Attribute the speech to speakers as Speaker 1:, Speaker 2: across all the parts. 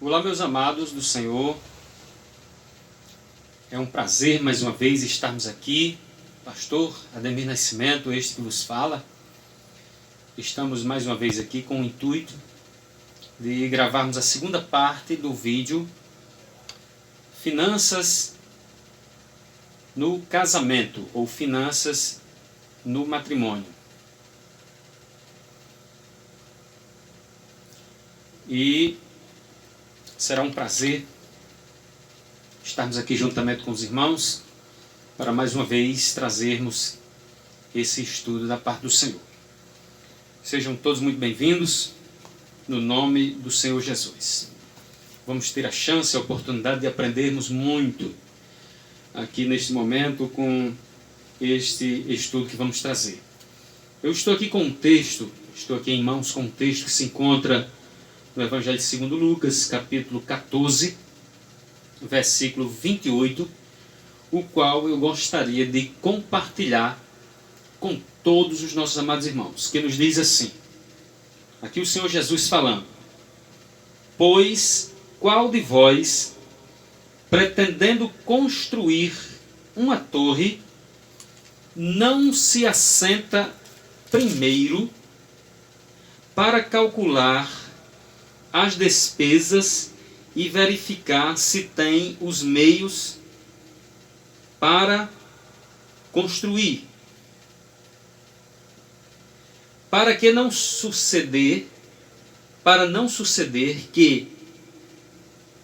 Speaker 1: Olá, meus amados do Senhor. É um prazer mais uma vez estarmos aqui. Pastor Ademir Nascimento, este que vos fala. Estamos mais uma vez aqui com o intuito de gravarmos a segunda parte do vídeo Finanças no casamento ou finanças no matrimônio. E será um prazer estarmos aqui juntamente com os irmãos para mais uma vez trazermos esse estudo da parte do Senhor. Sejam todos muito bem-vindos no nome do Senhor Jesus. Vamos ter a chance, a oportunidade de aprendermos muito aqui neste momento com este estudo que vamos trazer. Eu estou aqui com um texto, estou aqui em mãos com um texto que se encontra no Evangelho segundo Lucas, capítulo 14, versículo 28, o qual eu gostaria de compartilhar com todos os nossos amados irmãos, que nos diz assim, aqui o Senhor Jesus falando: pois qual de vós, pretendendo construir uma torre, não se assenta primeiro para calcular as despesas e verificar se tem os meios para construir, para não suceder que,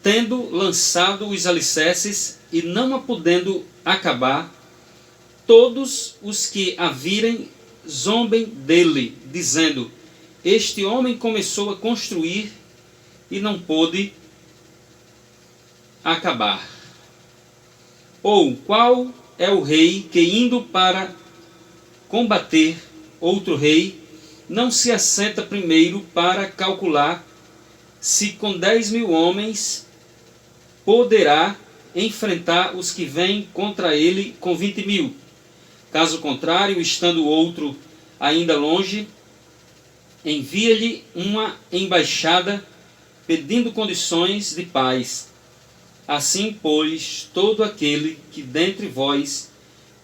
Speaker 1: tendo lançado os alicerces e não a podendo acabar, todos os que a virem zombem dele, dizendo: este homem começou a construir e não pôde acabar. Ou qual é o rei que, indo para combater outro rei, não se assenta primeiro para calcular se com 10.000 homens poderá enfrentar os que vêm contra ele com 20.000? Caso contrário, estando o outro ainda longe, envia-lhe uma embaixada pedindo condições de paz. Assim, pois, todo aquele que dentre vós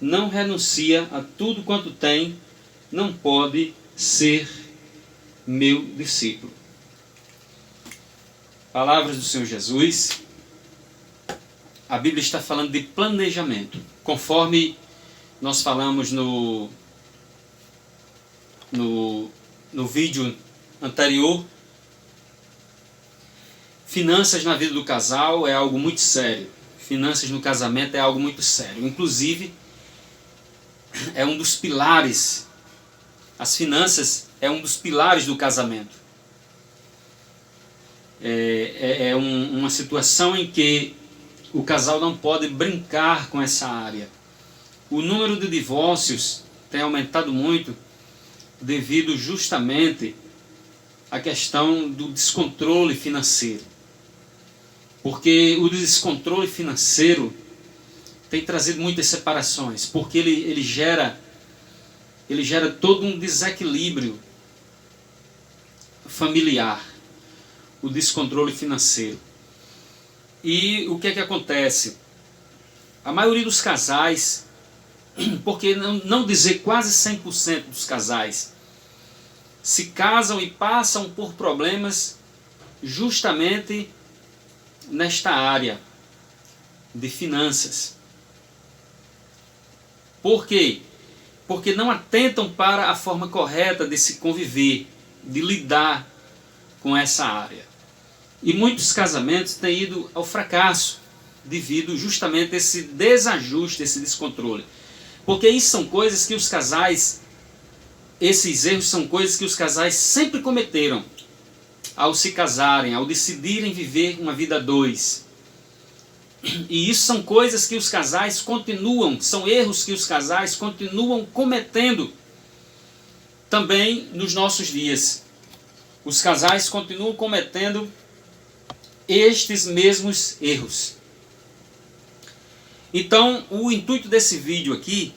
Speaker 1: não renuncia a tudo quanto tem, não pode ser meu discípulo. Palavras do Senhor Jesus. A Bíblia está falando de planejamento. Conforme nós falamos no vídeo anterior, finanças na vida do casal é algo muito sério. Finanças no casamento é algo muito sério. Inclusive, é um dos pilares. As finanças é um dos pilares do casamento. Uma situação em que o casal não pode brincar com essa área. O número de divórcios tem aumentado muito devido justamente à questão do descontrole financeiro. Porque o descontrole financeiro tem trazido muitas separações, porque ele gera todo um desequilíbrio familiar, o descontrole financeiro. E o que é que acontece? A maioria dos casais, porque não dizer quase 100% dos casais, se casam e passam por problemas justamente nesta área de finanças. Por quê? Porque não atentam para a forma correta de se conviver, de lidar com essa área. E muitos casamentos têm ido ao fracasso devido justamente a esse desajuste, esse descontrole. Porque isso são coisas que os casais, esses erros são coisas que os casais sempre cometeram ao se casarem, ao decidirem viver uma vida a dois. E isso são coisas que os casais continuam, são erros que os casais continuam cometendo também nos nossos dias. Os casais continuam cometendo estes mesmos erros. Então, o intuito desse vídeo aqui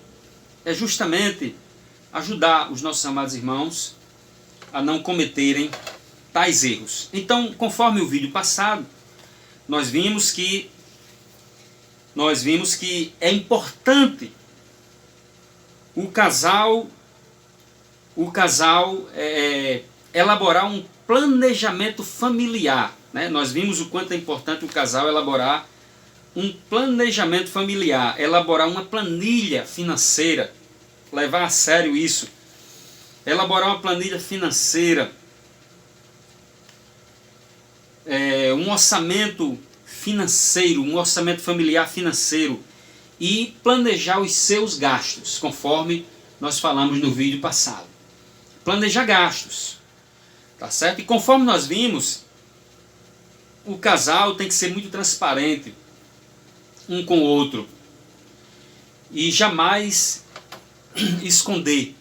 Speaker 1: é justamente ajudar os nossos amados irmãos a não cometerem tais erros. Então, conforme o vídeo passado, nós vimos que é importante o casal elaborar um planejamento familiar, né? Nós vimos o quanto é importante o casal elaborar um planejamento familiar, elaborar uma planilha financeira, levar a sério isso, elaborar uma planilha financeira, um orçamento financeiro, um orçamento familiar financeiro e planejar os seus gastos, conforme nós falamos no vídeo passado. Planejar gastos, tá certo? E conforme nós vimos, o casal tem que ser muito transparente um com o outro e jamais esconder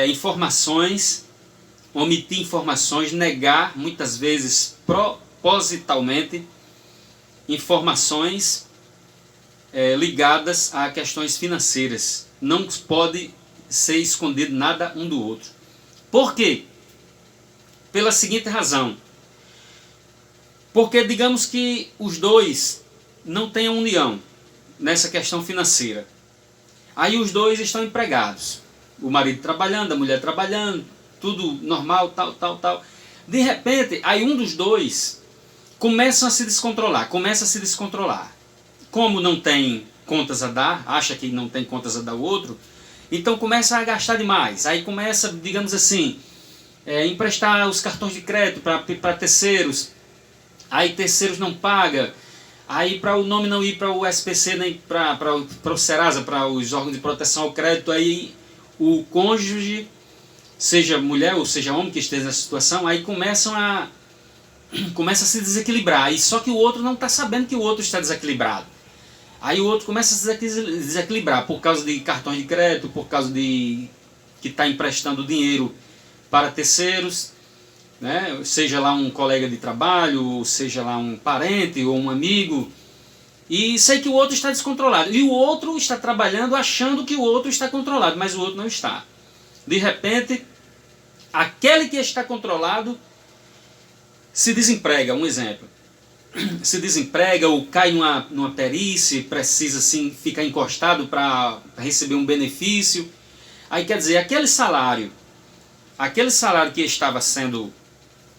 Speaker 1: informações, omitir informações, negar muitas vezes propositalmente informações ligadas a questões financeiras. Não pode ser escondido nada um do outro. Por quê? Pela seguinte razão. Porque digamos que os dois não tenham união nessa questão financeira. Aí os dois estão empregados. O marido trabalhando, a mulher trabalhando, tudo normal, tal. De repente, aí um dos dois começa a se descontrolar. Como não tem contas a dar, acha que não tem contas a dar ao outro, então começa a gastar demais. Aí começa, digamos assim, emprestar os cartões de crédito para terceiros. Aí terceiros não pagam. Aí para o nome não ir para o SPC, nem para o Serasa, para os órgãos de proteção ao crédito, aí o cônjuge, seja mulher ou seja homem que esteja nessa situação, aí começa a se desequilibrar. E só que o outro não está sabendo que o outro está desequilibrado. Aí o outro começa a se desequilibrar por causa de cartões de crédito, por causa de que está emprestando dinheiro para terceiros, né? Seja lá um colega de trabalho, seja lá um parente ou um amigo, e sei que o outro está descontrolado, e o outro está trabalhando achando que o outro está controlado, mas o outro não está. De repente, aquele que está controlado se desemprega, um exemplo, se desemprega ou cai numa perícia, precisa assim, ficar encostado para receber um benefício. Aí quer dizer, aquele salário que estava sendo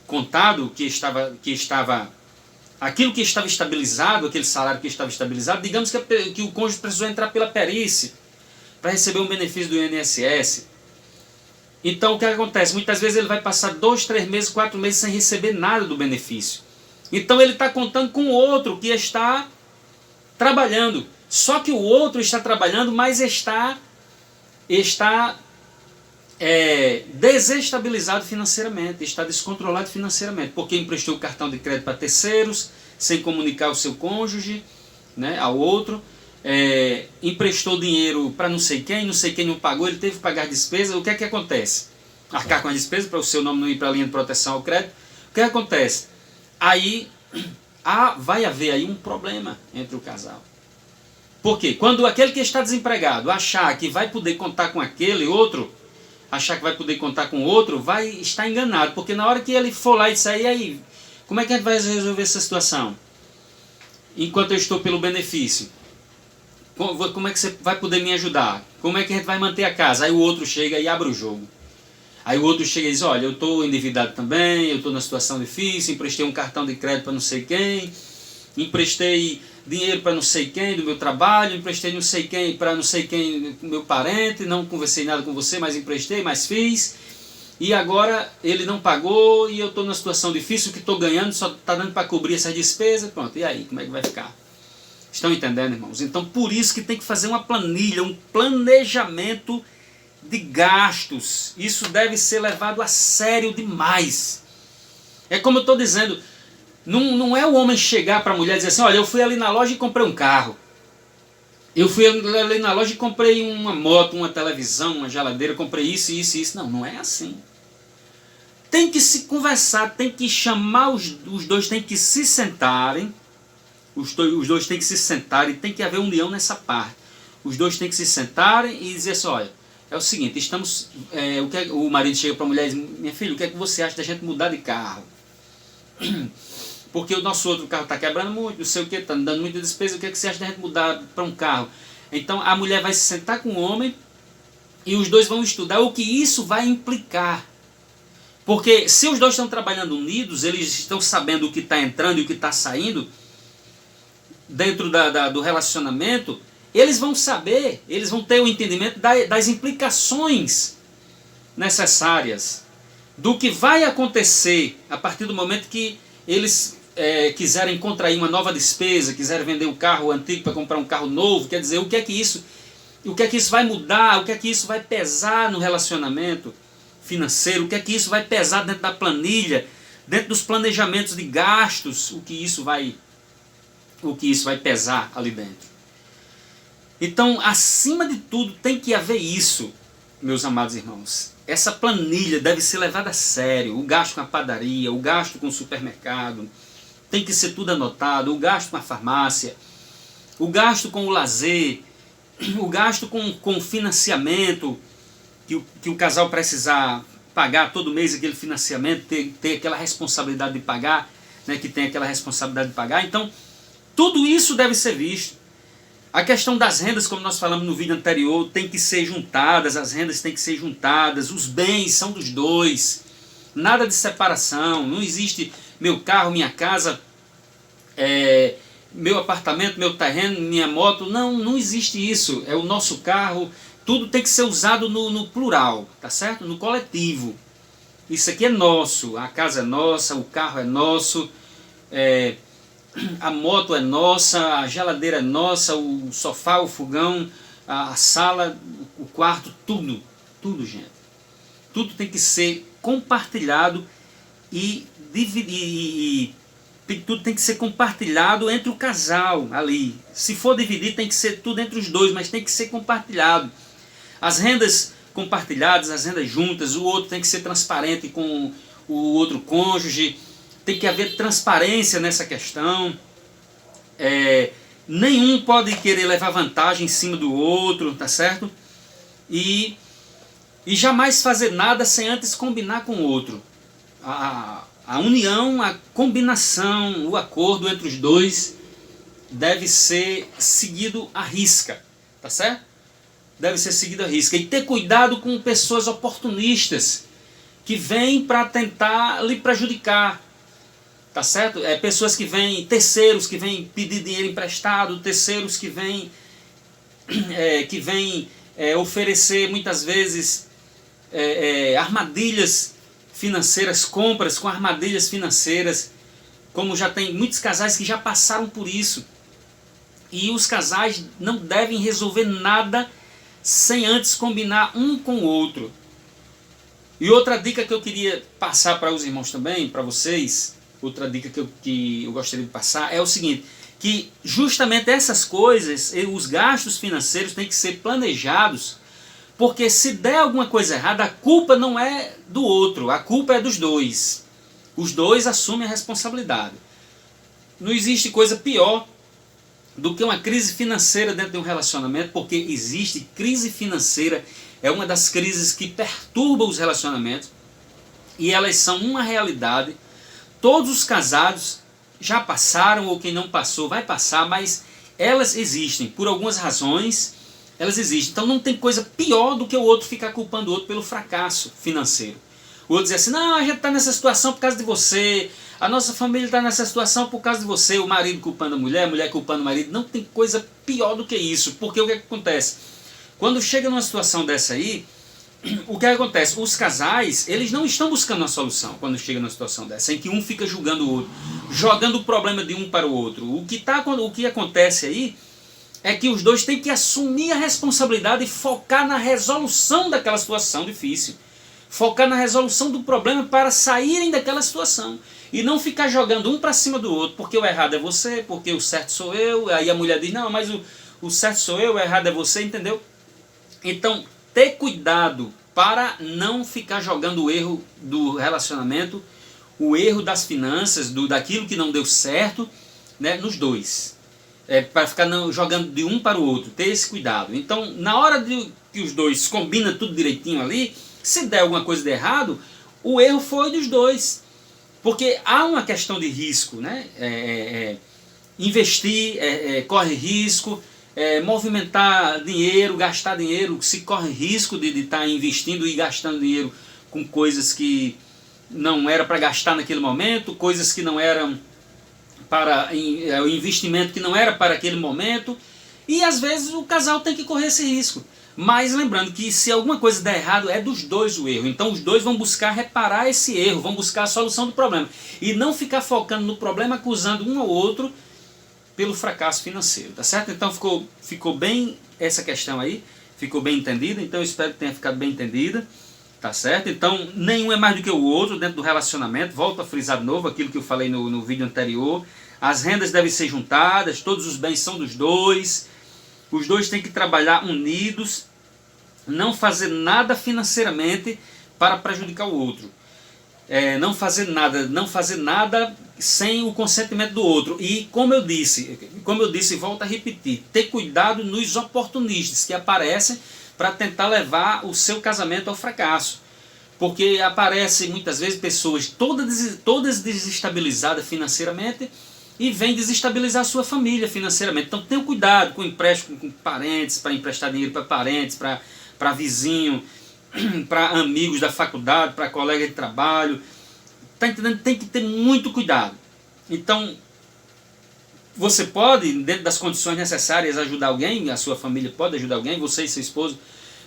Speaker 1: contado, aquilo que estava estabilizado, aquele salário que estava estabilizado, digamos que o cônjuge precisou entrar pela perícia para receber um benefício do INSS. Então o que acontece? Muitas vezes ele vai passar 2, 3 meses, 4 meses sem receber nada do benefício. Então ele está contando com o outro que está trabalhando. Só que o outro está trabalhando, mas está desestabilizado financeiramente, está descontrolado financeiramente, porque emprestou o cartão de crédito para terceiros, sem comunicar ao seu cônjuge, né, ao outro, emprestou dinheiro para não sei quem não pagou, ele teve que pagar despesas. O que é que acontece? Arcar com a despesa para o seu nome não ir para a linha de proteção ao crédito. O que acontece? Aí vai haver aí um problema entre o casal. Por quê? Quando aquele que está desempregado achar que vai poder contar com aquele outro, vai estar enganado, porque na hora que ele for lá e sair, aí, como é que a gente vai resolver essa situação? Enquanto eu estou pelo benefício, como é que você vai poder me ajudar? Como é que a gente vai manter a casa? Aí o outro chega e abre o jogo. Aí o outro chega e diz, olha, eu estou endividado também, eu estou numa situação difícil, emprestei um cartão de crédito para não sei quem, emprestei dinheiro para não sei quem do meu trabalho, emprestei não sei quem para não sei quem, meu parente, não conversei nada com você, mas emprestei, mas fiz, e agora ele não pagou e eu estou numa situação difícil, o que estou ganhando só está dando para cobrir essas despesas, pronto, e aí, como é que vai ficar? Estão entendendo, irmãos? Então por isso que tem que fazer uma planilha, um planejamento de gastos. Isso deve ser levado a sério demais. É como eu estou dizendo, não é o homem chegar para a mulher e dizer assim, olha, eu fui ali na loja e comprei um carro. Eu fui ali na loja e comprei uma moto, uma televisão, uma geladeira, comprei isso, isso e isso. Não é assim. Tem que se conversar, tem que chamar os dois, tem que se sentarem. Os dois têm que se sentarem, tem que haver união nessa parte. Os dois têm que se sentarem e dizer assim, olha, é o seguinte, o marido chega para a mulher e diz, minha filha, o que é que você acha da gente mudar de carro? porque o nosso outro carro está quebrando muito, não sei o que, está dando muita despesa, o que, é que você acha de a gente mudar para um carro? Então a mulher vai se sentar com o homem e os dois vão estudar o que isso vai implicar. Porque se os dois estão trabalhando unidos, eles estão sabendo o que está entrando e o que está saindo dentro do relacionamento, eles vão saber, eles vão ter o entendimento das implicações necessárias do que vai acontecer a partir do momento que eles quiserem contrair uma nova despesa, quiserem vender um carro antigo para comprar um carro novo. Quer dizer, o que é que isso vai mudar, o que é que isso vai pesar no relacionamento financeiro, o que é que isso vai pesar dentro da planilha, dentro dos planejamentos de gastos, o que isso vai pesar ali dentro. Então, acima de tudo, tem que haver isso, meus amados irmãos. Essa planilha deve ser levada a sério. O gasto com a padaria, o gasto com o supermercado, tem que ser tudo anotado. O gasto com a farmácia, o gasto com o lazer, o gasto com o financiamento, que o casal precisar pagar todo mês aquele financiamento, ter aquela responsabilidade de pagar, né, que tem aquela responsabilidade de pagar. Então, tudo isso deve ser visto. A questão das rendas, como nós falamos no vídeo anterior, tem que ser juntadas, as rendas têm que ser juntadas, os bens são dos dois, nada de separação, não existe meu carro, minha casa, meu apartamento, meu terreno, minha moto, não existe isso, é o nosso carro, tudo tem que ser usado no plural, tá certo? No coletivo. Isso aqui é nosso, a casa é nossa, o carro é nosso, a moto é nossa, a geladeira é nossa, o sofá, o fogão, a sala, o quarto, tudo, gente. Tudo tem que ser compartilhado e tudo tem que ser compartilhado entre o casal ali. Se for dividir, tem que ser tudo entre os dois, mas tem que ser compartilhado. As rendas compartilhadas, as rendas juntas, o outro tem que ser transparente com o outro cônjuge. Tem que haver transparência nessa questão. Nenhum pode querer levar vantagem em cima do outro, tá certo? E jamais fazer nada sem antes combinar com o outro. A união, a combinação, o acordo entre os dois deve ser seguido à risca, tá certo? Deve ser seguido à risca. E ter cuidado com pessoas oportunistas que vêm para tentar lhe prejudicar. Tá certo? Pessoas que vêm, terceiros que vêm pedir dinheiro emprestado, terceiros que vêm oferecer muitas vezes armadilhas financeiras, compras com armadilhas financeiras, como já tem muitos casais que já passaram por isso. E os casais não devem resolver nada sem antes combinar um com o outro. E outra dica que eu queria passar para os irmãos também, para vocês, outra dica que eu gostaria de passar é o seguinte, que justamente essas coisas, os gastos financeiros têm que ser planejados, porque se der alguma coisa errada, a culpa não é do outro, a culpa é dos dois. Os dois assumem a responsabilidade. Não existe coisa pior do que uma crise financeira dentro de um relacionamento, porque existe crise financeira, é uma das crises que perturbam os relacionamentos, e elas são uma realidade. Todos os casados já passaram, ou quem não passou vai passar, mas elas existem, por algumas razões, elas existem. Então não tem coisa pior do que o outro ficar culpando o outro pelo fracasso financeiro. O outro dizer assim, não, a gente está nessa situação por causa de você, a nossa família está nessa situação por causa de você, o marido culpando a mulher culpando o marido. Não tem coisa pior do que isso, porque o que acontece? Quando chega numa situação dessa aí, o que acontece? Os casais, eles não estão buscando uma solução quando chega numa situação dessa, em que um fica julgando o outro, jogando o problema de um para o outro. O que acontece aí é que os dois têm que assumir a responsabilidade e focar na resolução daquela situação difícil. Focar na resolução do problema para saírem daquela situação. E não ficar jogando um para cima do outro, porque o errado é você, porque o certo sou eu. Aí a mulher diz, não, mas o certo sou eu, o errado é você, entendeu? Então, ter cuidado para não ficar jogando o erro do relacionamento, o erro das finanças, daquilo que não deu certo, né, nos dois. Para ficar jogando de um para o outro, ter esse cuidado. Então, na hora que os dois combinam tudo direitinho ali, se der alguma coisa de errado, o erro foi dos dois. Porque há uma questão de risco, né? Investir corre risco, movimentar dinheiro, gastar dinheiro, se corre risco de estar investindo e gastando dinheiro com coisas que não era para gastar naquele momento, coisas que não eram para o investimento que não era para aquele momento, e às vezes o casal tem que correr esse risco. Mas lembrando que se alguma coisa der errado, é dos dois o erro. Então os dois vão buscar reparar esse erro, vão buscar a solução do problema. E não ficar focando no problema, acusando um ao outro pelo fracasso financeiro, tá certo? Então ficou bem essa questão aí, ficou bem entendida, então eu espero que tenha ficado bem entendida, tá certo? Então nenhum é mais do que o outro dentro do relacionamento, volto a frisar de novo aquilo que eu falei no vídeo anterior, as rendas devem ser juntadas, todos os bens são dos dois, os dois têm que trabalhar unidos, não fazer nada financeiramente para prejudicar o outro. Não fazer nada sem o consentimento do outro. E como eu disse, volto a repetir, ter cuidado nos oportunistas que aparecem para tentar levar o seu casamento ao fracasso. Porque aparecem muitas vezes pessoas todas desestabilizadas financeiramente e vêm desestabilizar a sua família financeiramente. Então tenha cuidado com empréstimo com parentes, para emprestar dinheiro para parentes, para vizinho, para amigos da faculdade, para colegas de trabalho. Tá entendendo? Tem que ter muito cuidado. Então, você pode, dentro das condições necessárias, ajudar alguém, a sua família pode ajudar alguém, você e seu esposo,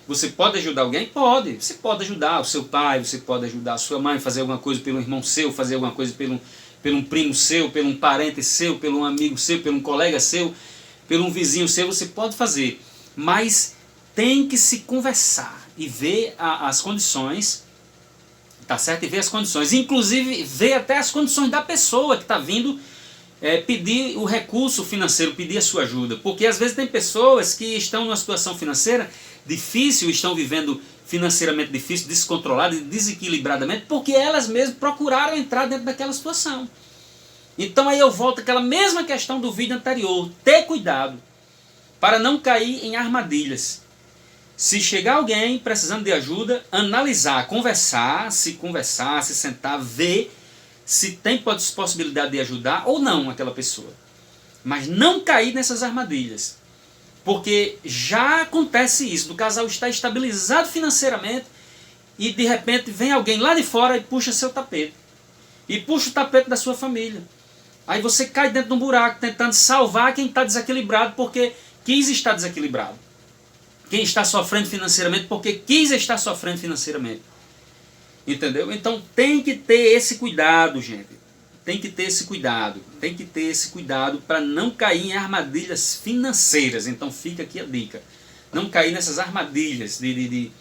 Speaker 1: você pode ajudar alguém? Pode. Você pode ajudar o seu pai, você pode ajudar a sua mãe, fazer alguma coisa pelo irmão seu, fazer alguma coisa pelo um primo seu, pelo um parente seu, pelo um amigo seu, pelo um colega seu, pelo um vizinho seu, você pode fazer. Mas tem que se conversar e ver as condições, tá certo? E ver as condições, inclusive ver até as condições da pessoa que está vindo pedir o recurso financeiro, pedir a sua ajuda. Porque às vezes tem pessoas que estão numa situação financeira difícil, estão vivendo financeiramente difícil, descontrolada e desequilibradamente, porque elas mesmas procuraram entrar dentro daquela situação. Então aí eu volto àquela mesma questão do vídeo anterior, ter cuidado para não cair em armadilhas. Se chegar alguém precisando de ajuda, analisar, conversar, se sentar, ver se tem possibilidade de ajudar ou não aquela pessoa. Mas não cair nessas armadilhas. Porque já acontece isso, do casal estar estabilizado financeiramente e de repente vem alguém lá de fora e puxa seu tapete. E puxa o tapete da sua família. Aí você cai dentro de um buraco tentando salvar quem está desequilibrado porque quis estar desequilibrado. Quem está sofrendo financeiramente porque quis estar sofrendo financeiramente. Entendeu? Então tem que ter esse cuidado, gente. Tem que ter esse cuidado. Tem que ter esse cuidado para não cair em armadilhas financeiras. Então fica aqui a dica. Não cair nessas armadilhas de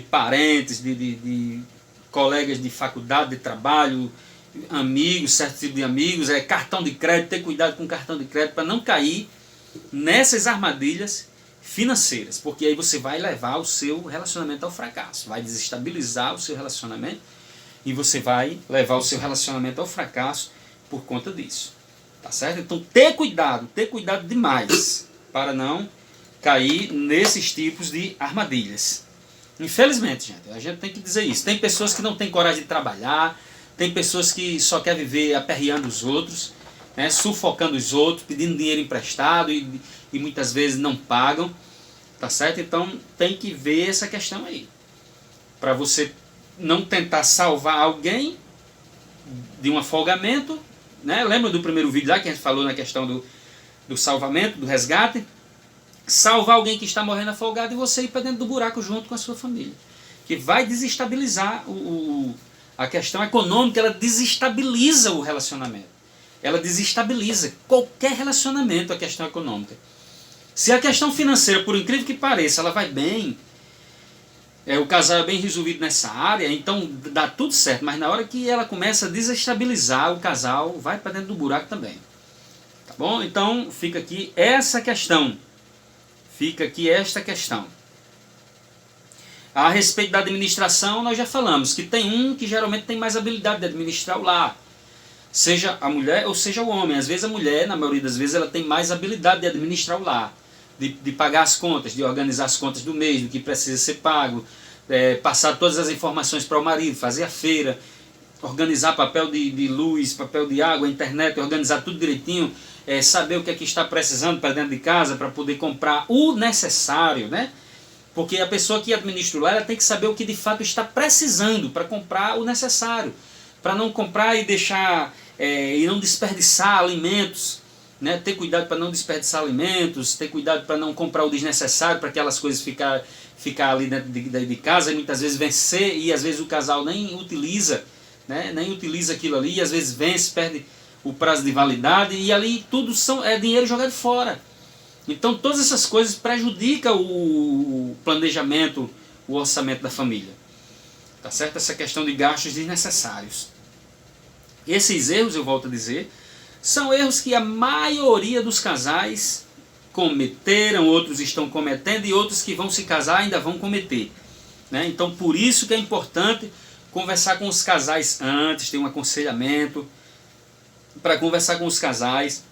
Speaker 1: parentes, de colegas de faculdade, de trabalho, amigos, certo tipo de amigos, cartão de crédito, ter cuidado com cartão de crédito para não cair nessas armadilhas financeiras, porque aí você vai levar o seu relacionamento ao fracasso, vai desestabilizar o seu relacionamento e você vai levar o seu relacionamento ao fracasso por conta disso, tá certo? Então ter cuidado demais para não cair nesses tipos de armadilhas. Infelizmente, gente, a gente tem que dizer isso. Tem pessoas que não têm coragem de trabalhar, tem pessoas que só querem viver aperreando os outros, né, sufocando os outros, pedindo dinheiro emprestado e muitas vezes não pagam, tá certo? Então tem que ver essa questão aí, para você não tentar salvar alguém de um afogamento, né? Lembra do primeiro vídeo lá que a gente falou na questão do salvamento, do resgate? Salvar alguém que está morrendo afogado e você ir para dentro do buraco junto com a sua família, que vai desestabilizar a questão econômica, ela desestabiliza o relacionamento. Ela desestabiliza qualquer relacionamento, a questão econômica. Se a questão financeira, por incrível que pareça, ela vai bem, o casal é bem resolvido nessa área, então dá tudo certo. Mas na hora que ela começa a desestabilizar, o casal vai para dentro do buraco também. Tá bom? Então fica aqui essa questão. Fica aqui esta questão. A respeito da administração, nós já falamos que tem um que geralmente tem mais habilidade de administrar o lar. Seja a mulher ou seja o homem. Às vezes a mulher, na maioria das vezes, ela tem mais habilidade de administrar o lar. De pagar as contas, de organizar as contas do mês, do que precisa ser pago. Passar todas as informações para o marido, fazer a feira. organizar papel de luz, papel de água, internet, organizar tudo direitinho, saber o que é que está precisando para dentro de casa, para poder comprar o necessário, né? Porque a pessoa que administra o lar, ela tem que saber o que de fato está precisando para comprar o necessário, para não comprar e deixar e não desperdiçar alimentos, né? Ter cuidado para não desperdiçar alimentos, ter cuidado para não comprar o desnecessário, para aquelas coisas ficar ali dentro de casa e muitas vezes vencer, e às vezes o casal nem utiliza, né? Nem utiliza aquilo ali, e às vezes vence, perde o prazo de validade, e ali tudo é dinheiro jogado fora. Então todas essas coisas prejudicam o planejamento, o orçamento da família. Tá certo? Essa questão de gastos desnecessários. Esses erros, eu volto a dizer, são erros que a maioria dos casais cometeram, outros estão cometendo e outros que vão se casar ainda vão cometer, né? Então por isso que é importante conversar com os casais antes, ter um aconselhamento para conversar com os casais,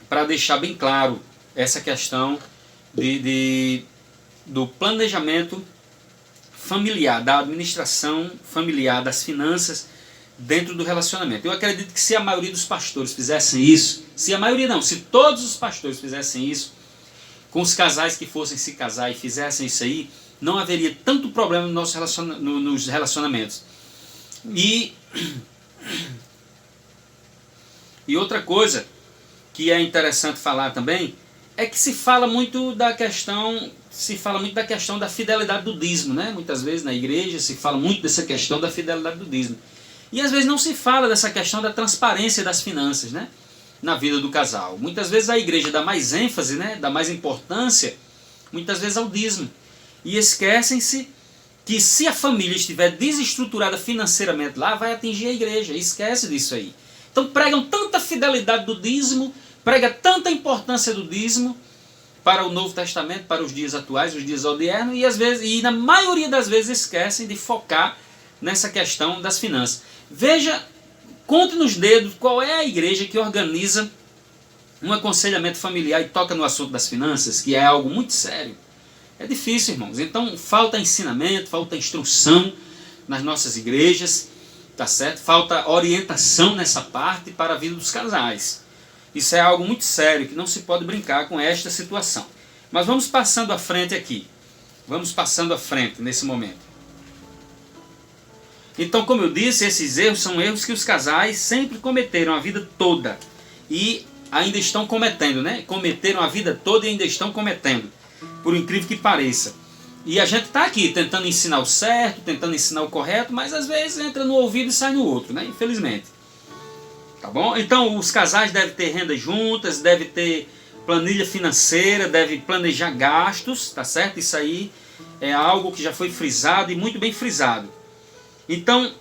Speaker 1: para deixar bem claro essa questão do planejamento familiar, da administração familiar, das finanças dentro do relacionamento. Eu acredito que se a maioria dos pastores fizessem isso, se a maioria não, se todos os pastores fizessem isso, com os casais que fossem se casar e fizessem isso aí, não haveria tanto problema nos relacionamentos. E outra coisa que é interessante falar também, é que se fala muito da questão da fidelidade do dízimo, né? Muitas vezes na igreja se fala muito dessa questão da fidelidade do dízimo. E às vezes não se fala dessa questão da transparência das finanças, né? Na vida do casal. Muitas vezes a igreja dá mais ênfase, né? Dá mais importância, muitas vezes ao dízimo. E esquecem-se que se a família estiver desestruturada financeiramente lá, vai atingir a igreja. Esquece disso aí. Então pregam tanta fidelidade do dízimo, prega tanta importância do dízimo para o Novo Testamento, para os dias atuais, os dias odiernos, e na maioria das vezes esquecem de focar nessa questão das finanças. Veja, conte nos dedos qual é a igreja que organiza um aconselhamento familiar e toca no assunto das finanças, que é algo muito sério. É difícil, irmãos. Então falta ensinamento, falta instrução nas nossas igrejas, tá certo? Falta orientação nessa parte para a vida dos casais. Isso é algo muito sério, que não se pode brincar com esta situação. Mas vamos passando à frente aqui. Vamos passando à frente nesse momento. Então, como eu disse, esses erros são erros que os casais sempre cometeram a vida toda. E ainda estão cometendo, né? Cometeram a vida toda e ainda estão cometendo. Por incrível que pareça. E a gente está aqui tentando ensinar o certo, tentando ensinar o correto, mas às vezes entra no ouvido e sai no outro, né? Infelizmente. Tá bom? Então os casais devem ter rendas juntas, devem ter planilha financeira, devem planejar gastos, tá certo? Isso aí é algo que já foi frisado e muito bem frisado. Então,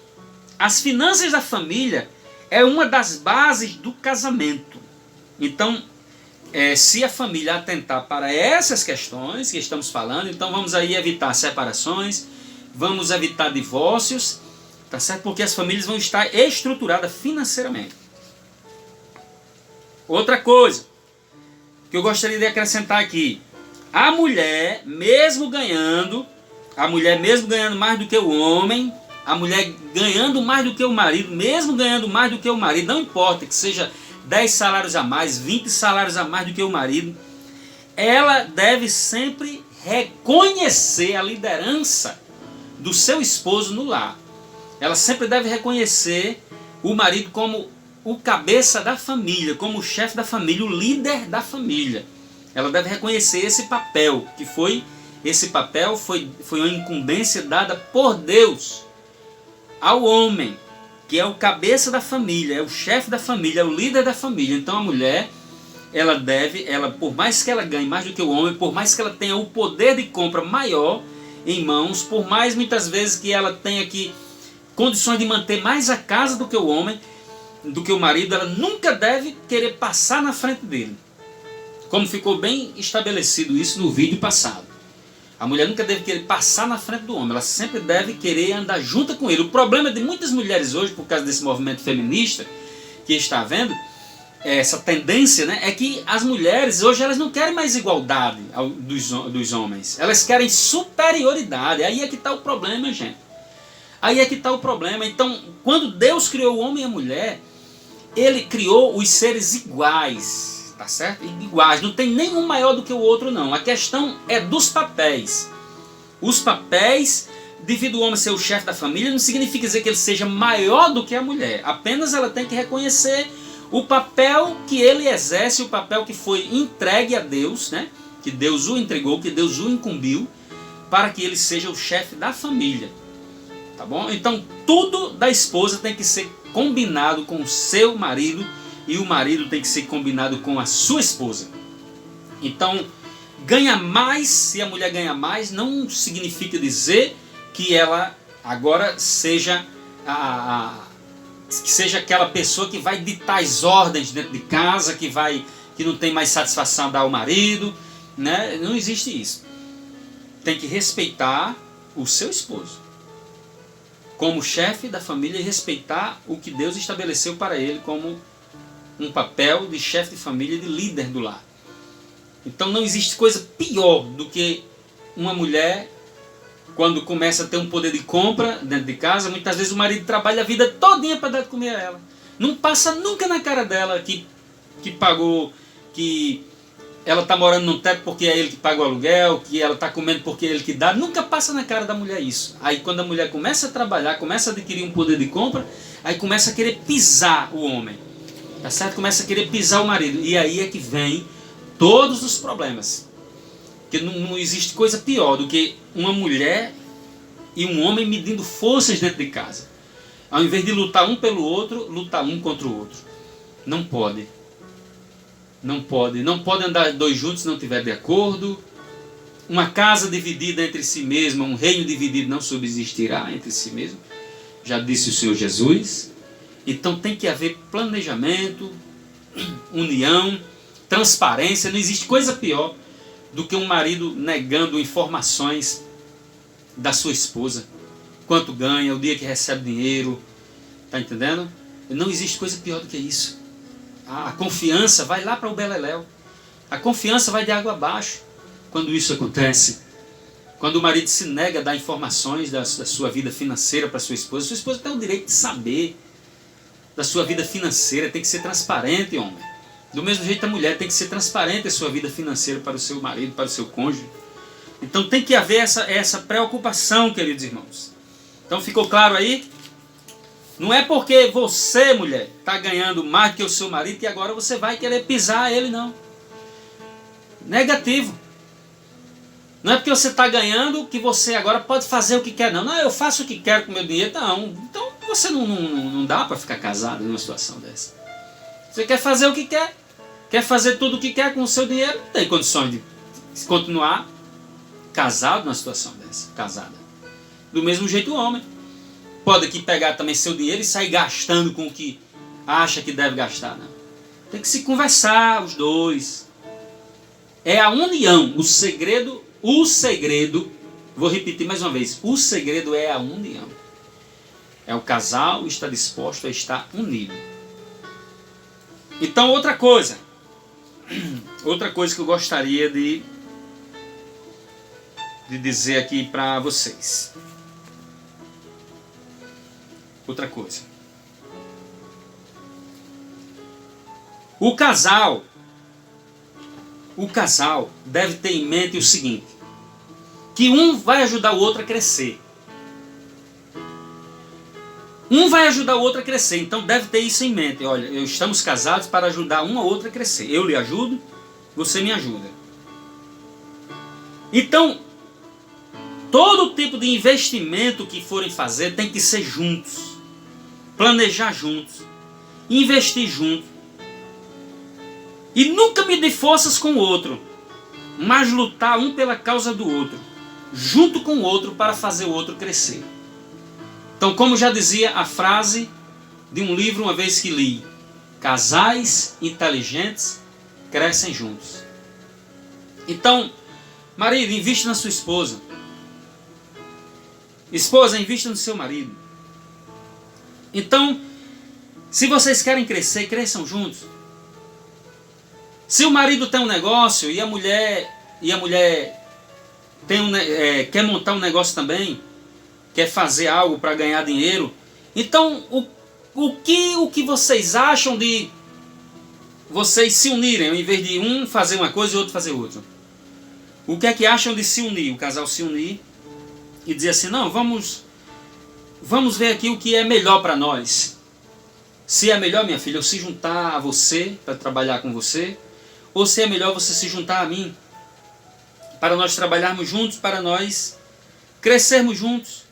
Speaker 1: as finanças da família é uma das bases do casamento. Então, se a família atentar para essas questões que estamos falando, então vamos aí evitar separações, vamos evitar divórcios, tá certo? Porque as famílias vão estar estruturadas financeiramente. Outra coisa que eu gostaria de acrescentar aqui: a mulher mesmo ganhando mais do que o homem, a mulher ganhando mais do que o marido, mesmo ganhando mais do que o marido, não importa que seja 10 salários a mais, 20 salários a mais do que o marido, ela deve sempre reconhecer a liderança do seu esposo no lar. Ela sempre deve reconhecer o marido como o cabeça da família, como o chefe da família, o líder da família. Ela deve reconhecer esse papel, foi uma incumbência dada por Deus ao homem, que é o cabeça da família, é o chefe da família, é o líder da família. Então a mulher, ela por mais que ela ganhe mais do que o homem, por mais que ela tenha o poder de compra maior em mãos, por mais muitas vezes que ela tenha condições de manter mais a casa do que o homem, do que o marido, ela nunca deve querer passar na frente dele. Como ficou bem estabelecido isso no vídeo passado. A mulher nunca deve querer passar na frente do homem, ela sempre deve querer andar junto com ele. O problema de muitas mulheres hoje, por causa desse movimento feminista que está havendo, essa tendência, né, é que as mulheres hoje elas não querem mais igualdade dos homens, elas querem superioridade. Aí é que está o problema, gente. Aí é que está o problema. Então, quando Deus criou o homem e a mulher, Ele criou os seres iguais, tá certo? Iguais, não tem nenhum maior do que o outro não. A questão é dos papéis. Os papéis, devido o homem ser o chefe da família, não significa dizer que ele seja maior do que a mulher. Apenas ela tem que reconhecer o papel que ele exerce, o papel que foi entregue a Deus, né? Que Deus o entregou, que Deus o incumbiu, para que ele seja o chefe da família. Tá bom? Então, tudo da esposa tem que ser combinado com o seu marido e o marido tem que ser combinado com a sua esposa. Então, ganha mais, se a mulher ganha mais, não significa dizer que ela agora seja que seja aquela pessoa que vai ditar as ordens dentro de casa, que não tem mais satisfação a dar ao marido, né? Não existe isso. Tem que respeitar o seu esposo como chefe da família e respeitar o que Deus estabeleceu para ele como um papel de chefe de família e de líder do lar. Então não existe coisa pior do que uma mulher, quando começa a ter um poder de compra dentro de casa, muitas vezes o marido trabalha a vida todinha para dar de comer a ela. Não passa nunca na cara dela que pagou, que ela está morando num teto porque é ele que paga o aluguel, que ela está comendo porque é ele que dá. Nunca passa na cara da mulher isso. Aí quando a mulher começa a trabalhar, começa a adquirir um poder de compra, aí começa a querer pisar o homem. Tá certo? Começa a querer pisar o marido. E aí é que vem todos os problemas. Porque não existe coisa pior do que uma mulher e um homem medindo forças dentro de casa. Ao invés de lutar um pelo outro, lutar um contra o outro. Não pode. Não pode andar dois juntos se não estiver de acordo. Uma casa dividida entre si mesma, um reino dividido não subsistirá entre si mesmo. Já disse o Senhor Jesus. Então tem que haver planejamento, união, transparência. Não existe coisa pior do que um marido negando informações da sua esposa. Quanto ganha, o dia que recebe dinheiro. Está entendendo? Não existe coisa pior do que isso. A confiança vai lá para o beleléu. A confiança vai de água abaixo quando isso acontece. Quando o marido se nega a dar informações da sua vida financeira para sua esposa tem o direito de saber da sua vida financeira, tem que ser transparente, homem. Do mesmo jeito a mulher tem que ser transparente a sua vida financeira para o seu marido, para o seu cônjuge. Então tem que haver essa preocupação, queridos irmãos. Então ficou claro aí? Não é porque você, mulher, está ganhando mais que o seu marido que agora você vai querer pisar ele, não. Negativo. Não é porque você está ganhando que você agora pode fazer o que quer, não. Não, eu faço o que quero com o meu dinheiro, não. Então você não dá para ficar casado numa situação dessa. Você quer fazer o que quer fazer tudo o que quer com o seu dinheiro, não tem condições de continuar casado numa situação dessa, casada. Do mesmo jeito o homem. Pode aqui pegar também seu dinheiro e sair gastando com o que acha que deve gastar, não. Tem que se conversar os dois. É a união, o segredo, vou repetir mais uma vez, o segredo é a união. É o casal estar disposto a estar unido. Então outra coisa que eu gostaria de dizer aqui para vocês. Outra coisa. O casal deve ter em mente o seguinte, que um vai ajudar o outro a crescer. Um vai ajudar o outro a crescer, então deve ter isso em mente. Olha, estamos casados para ajudar um ao outro a crescer. Eu lhe ajudo, você me ajuda. Então, todo tipo de investimento que forem fazer tem que ser juntos. Planejar juntos, investir juntos. E nunca medir forças com o outro, mas lutar um pela causa do outro, junto com o outro para fazer o outro crescer. Então, como já dizia a frase de um livro uma vez que li, casais inteligentes crescem juntos. Então, marido, invista na sua esposa. Esposa, invista no seu marido. Então, se vocês querem crescer, cresçam juntos. Se o marido tem um negócio e a mulher tem quer montar um negócio também, quer fazer algo para ganhar dinheiro. Então, o que vocês acham de vocês se unirem, ao invés de um fazer uma coisa e outro fazer outra? O que é que acham de se unir, o casal se unir e dizer assim, não, vamos ver aqui o que é melhor para nós. Se é melhor, minha filha, eu se juntar a você para trabalhar com você, ou se é melhor você se juntar a mim para nós trabalharmos juntos, para nós crescermos juntos.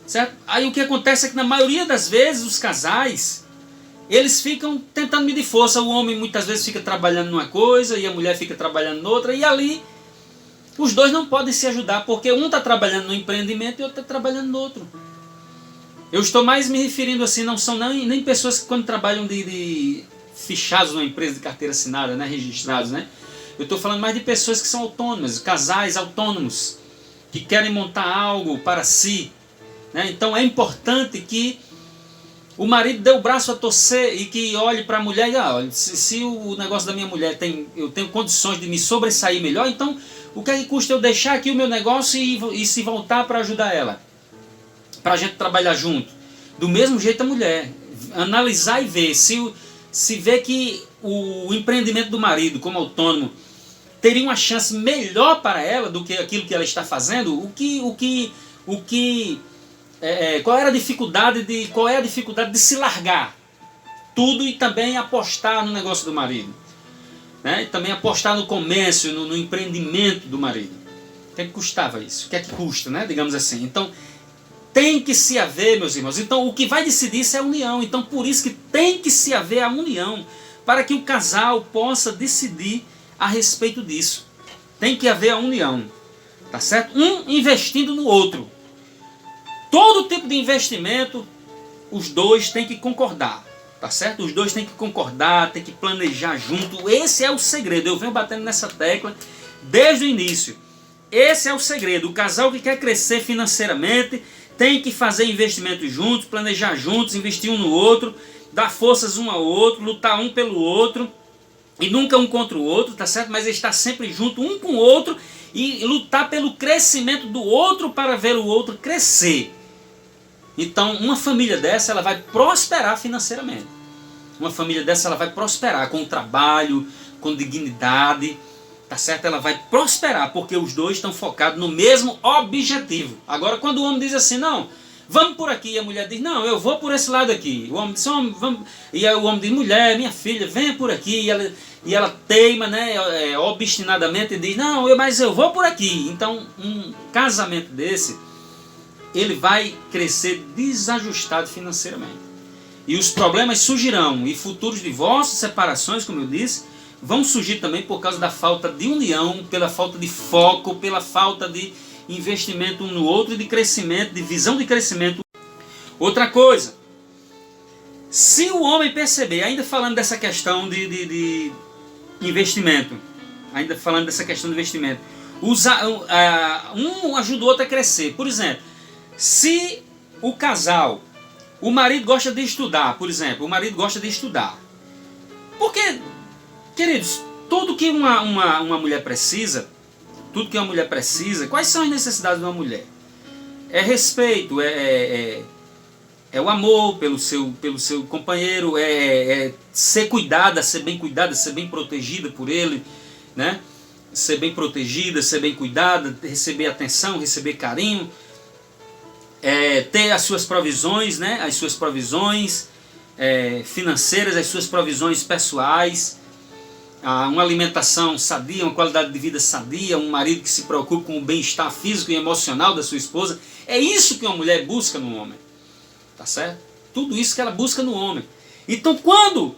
Speaker 1: Certo? Aí o que acontece é que na maioria das vezes os casais, eles ficam tentando medir força. O homem muitas vezes fica trabalhando numa coisa e a mulher fica trabalhando noutra, e ali os dois não podem se ajudar, porque um está trabalhando no empreendimento e o outro está trabalhando no outro. Eu estou mais me referindo assim, não são nem pessoas que quando trabalham de fichados numa empresa de carteira assinada, né, registrados, né? Eu estou falando mais de pessoas que são autônomas, casais autônomos, que querem montar algo para si. Né? Então é importante que o marido dê o braço a torcer e que olhe para a mulher e diga, olha, se o negócio da minha mulher eu tenho condições de me sobressair melhor, então o que é que custa eu deixar aqui o meu negócio e se voltar para ajudar ela? Para a gente trabalhar junto. Do mesmo jeito a mulher. Analisar e ver. Se vê que o empreendimento do marido como autônomo teria uma chance melhor para ela do que aquilo que ela está fazendo, qual é a dificuldade de se largar tudo e também apostar no negócio do marido, né? E também apostar no comércio, no empreendimento do marido. O que é que custava isso? O que é que custa, né? Digamos assim. Então tem que se haver, meus irmãos. Então o que vai decidir isso é a união. Então por isso que tem que se haver a união, para que o casal possa decidir a respeito disso. Tem que haver a união, tá certo? Um investindo no outro. Todo tipo de investimento, os dois têm que concordar, tá certo? Os dois têm que concordar, têm que planejar junto. Esse é o segredo. Eu venho batendo nessa tecla desde o início. Esse é o segredo. O casal que quer crescer financeiramente tem que fazer investimentos juntos, planejar juntos, investir um no outro, dar forças um ao outro, lutar um pelo outro. E nunca um contra o outro, tá certo? Mas estar sempre junto um com o outro e lutar pelo crescimento do outro para ver o outro crescer. Então, uma família dessa, ela vai prosperar financeiramente. Uma família dessa, ela vai prosperar com trabalho, com dignidade, tá certo? Ela vai prosperar porque os dois estão focados no mesmo objetivo. Agora, quando o homem diz assim, não, vamos por aqui, e a mulher diz, não, eu vou por esse lado aqui. O homem diz, vamos. E aí o homem diz, mulher, minha filha, venha por aqui. E ela teima, né, obstinadamente, e diz, não, mas eu vou por aqui. Então, um casamento desse, ele vai crescer desajustado financeiramente. E os problemas surgirão, e futuros divórcios, separações, como eu disse, vão surgir também por causa da falta de união, pela falta de foco, pela falta de investimento um no outro e de crescimento, de visão de crescimento. Outra coisa, se o homem perceber, ainda falando dessa questão de investimento, um ajuda o outro a crescer. Por exemplo, se o marido gosta de estudar, por exemplo, o marido gosta de estudar. Porque, queridos, tudo que uma mulher precisa, quais são as necessidades de uma mulher? É respeito, é o amor pelo seu companheiro, é ser cuidada, ser bem cuidada, ser bem protegida por ele, né? Ser bem protegida, ser bem cuidada, receber atenção, receber carinho, ter as suas provisões, né? As suas provisões financeiras, as suas provisões pessoais, uma alimentação sadia, uma qualidade de vida sadia, um marido que se preocupe com o bem-estar físico e emocional da sua esposa. É isso que uma mulher busca no homem. Tá certo? Tudo isso que ela busca no homem. Então, quando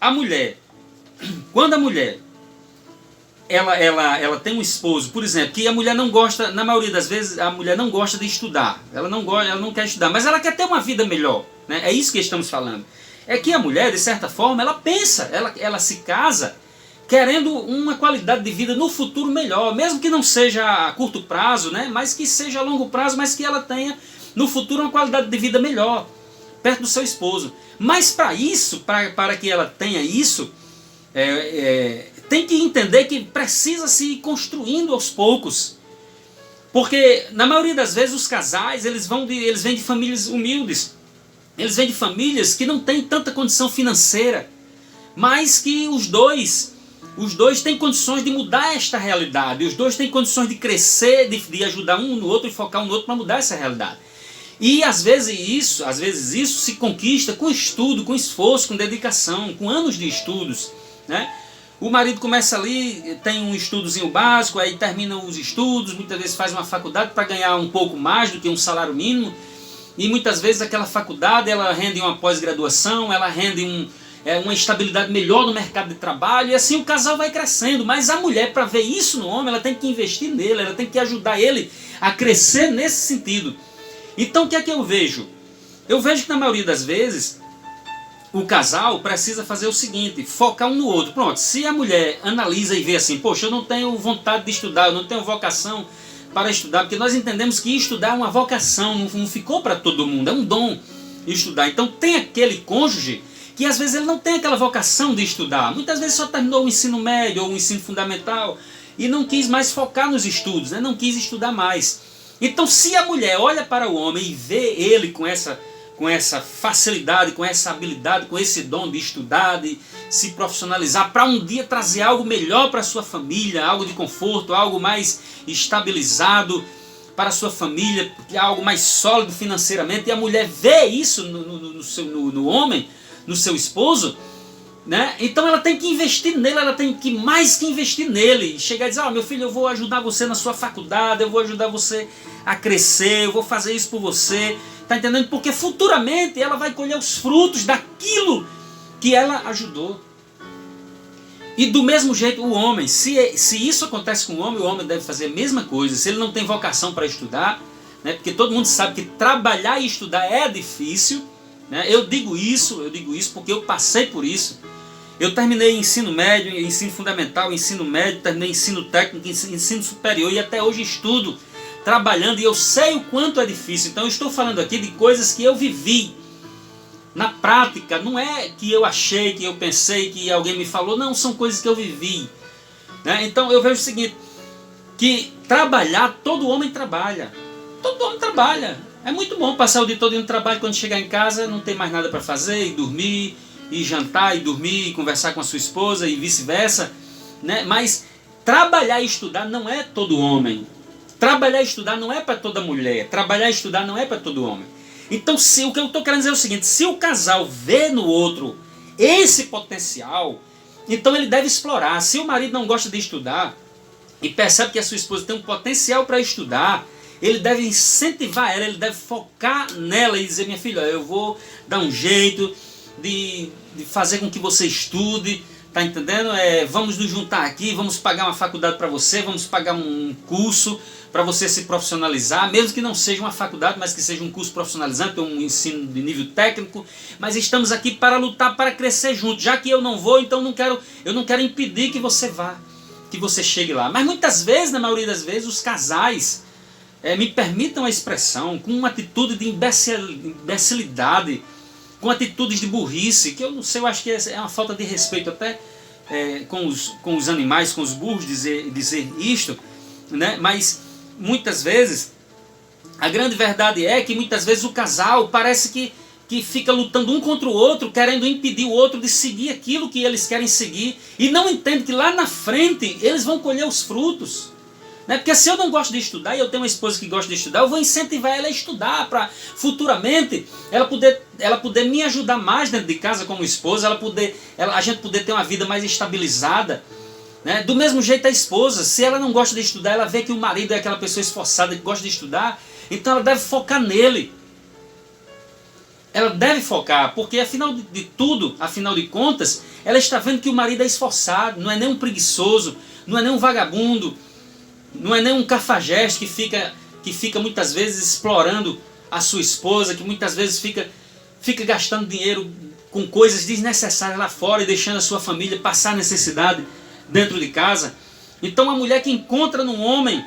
Speaker 1: a mulher ela tem um esposo, por exemplo, que a mulher não gosta, na maioria das vezes, a mulher não gosta de estudar. Ela não quer estudar, mas ela quer ter uma vida melhor. Né? É isso que estamos falando. É que a mulher, de certa forma, ela pensa, ela se casa querendo uma qualidade de vida no futuro melhor, mesmo que não seja a curto prazo, né? Mas que seja a longo prazo, mas que ela tenha no futuro uma qualidade de vida melhor, perto do seu esposo. Mas para isso, para que ela tenha isso, tem que entender que precisa se ir construindo aos poucos. Porque na maioria das vezes os casais, eles vêm de famílias humildes. Eles vêm de famílias que não têm tanta condição financeira, mas que os dois têm condições de mudar esta realidade. Os dois têm condições de crescer, de ajudar um no outro e focar um no outro para mudar essa realidade. E às vezes isso se conquista com estudo, com esforço, com dedicação, com anos de estudos, né? O marido começa ali, tem um estudozinho básico, aí termina os estudos, muitas vezes faz uma faculdade para ganhar um pouco mais do que um salário mínimo, e muitas vezes aquela faculdade ela rende uma pós-graduação, ela rende uma estabilidade melhor no mercado de trabalho, e assim o casal vai crescendo. Mas a mulher, para ver isso no homem, ela tem que investir nele, ela tem que ajudar ele a crescer nesse sentido. Então o que é que eu vejo? Eu vejo que na maioria das vezes o casal precisa fazer o seguinte, focar um no outro. Pronto, se a mulher analisa e vê assim, poxa, eu não tenho vontade de estudar, eu não tenho vocação para estudar, porque nós entendemos que estudar é uma vocação, não ficou para todo mundo, é um dom estudar. Então tem aquele cônjuge que às vezes ele não tem aquela vocação de estudar, muitas vezes só terminou o ensino médio ou o ensino fundamental e não quis mais focar nos estudos, né? Não quis estudar mais. Então se a mulher olha para o homem e vê ele com essa facilidade, com essa habilidade, com esse dom de estudar, de se profissionalizar, para um dia trazer algo melhor para a sua família, algo de conforto, algo mais estabilizado para a sua família, algo mais sólido financeiramente, e a mulher vê isso no homem, no seu esposo, né? Então ela tem que investir nele, ela tem que mais que investir nele, chegar e dizer, meu filho, eu vou ajudar você na sua faculdade, eu vou ajudar você a crescer, eu vou fazer isso por você. Está entendendo? Porque futuramente ela vai colher os frutos daquilo que ela ajudou. E do mesmo jeito o homem, se isso acontece com o homem deve fazer a mesma coisa. Se ele não tem vocação para estudar, né? Porque todo mundo sabe que trabalhar e estudar é difícil, né? Eu digo isso porque eu passei por isso. Eu terminei ensino médio, ensino fundamental, ensino médio, terminei ensino técnico, ensino superior e até hoje estudo, trabalhando, e eu sei o quanto é difícil. Então eu estou falando aqui de coisas que eu vivi na prática, não é que eu achei, que eu pensei, que alguém me falou, não, são coisas que eu vivi, né? Então eu vejo o seguinte, que trabalhar, todo homem trabalha, é muito bom passar o dia todo no trabalho, quando chegar em casa não tem mais nada para fazer, e dormir, e jantar, e dormir, e conversar com a sua esposa, e vice-versa, né? Mas trabalhar e estudar não é todo homem. Trabalhar e estudar não é para toda mulher. Trabalhar e estudar não é para todo homem. Então, o que eu estou querendo dizer é o seguinte, se o casal vê no outro esse potencial, então ele deve explorar. Se o marido não gosta de estudar e percebe que a sua esposa tem um potencial para estudar, ele deve incentivar ela, ele deve focar nela e dizer, minha filha, eu vou dar um jeito de fazer com que você estude, tá entendendo? Vamos nos juntar aqui, vamos pagar uma faculdade para você, vamos pagar um curso para você se profissionalizar, mesmo que não seja uma faculdade, mas que seja um curso profissionalizante, um ensino de nível técnico, mas estamos aqui para lutar, para crescer juntos. Já que eu não vou, então eu não quero impedir que você vá, que você chegue lá. Mas muitas vezes, na maioria das vezes, os casais, me permitam a expressão, com uma atitude de imbecilidade, com atitudes de burrice, que eu não sei, eu acho que é uma falta de respeito até com os animais, com os burros, dizer isto, né? Mas muitas vezes, a grande verdade é que muitas vezes o casal parece que fica lutando um contra o outro, querendo impedir o outro de seguir aquilo que eles querem seguir, e não entende que lá na frente eles vão colher os frutos. Né? Porque se eu não gosto de estudar, e eu tenho uma esposa que gosta de estudar, eu vou incentivar ela a estudar, para futuramente ela poder me ajudar mais dentro de casa como esposa, a gente poder ter uma vida mais estabilizada. Né? Do mesmo jeito a esposa, se ela não gosta de estudar, ela vê que o marido é aquela pessoa esforçada que gosta de estudar, então ela deve focar nele. Ela deve focar, porque afinal de tudo, afinal de contas, ela está vendo que o marido é esforçado, não é nem um preguiçoso, não é nem um vagabundo, não é nem um cafajeste que fica muitas vezes explorando a sua esposa, que muitas vezes fica gastando dinheiro com coisas desnecessárias lá fora e deixando a sua família passar necessidade dentro de casa. Então a mulher que encontra num homem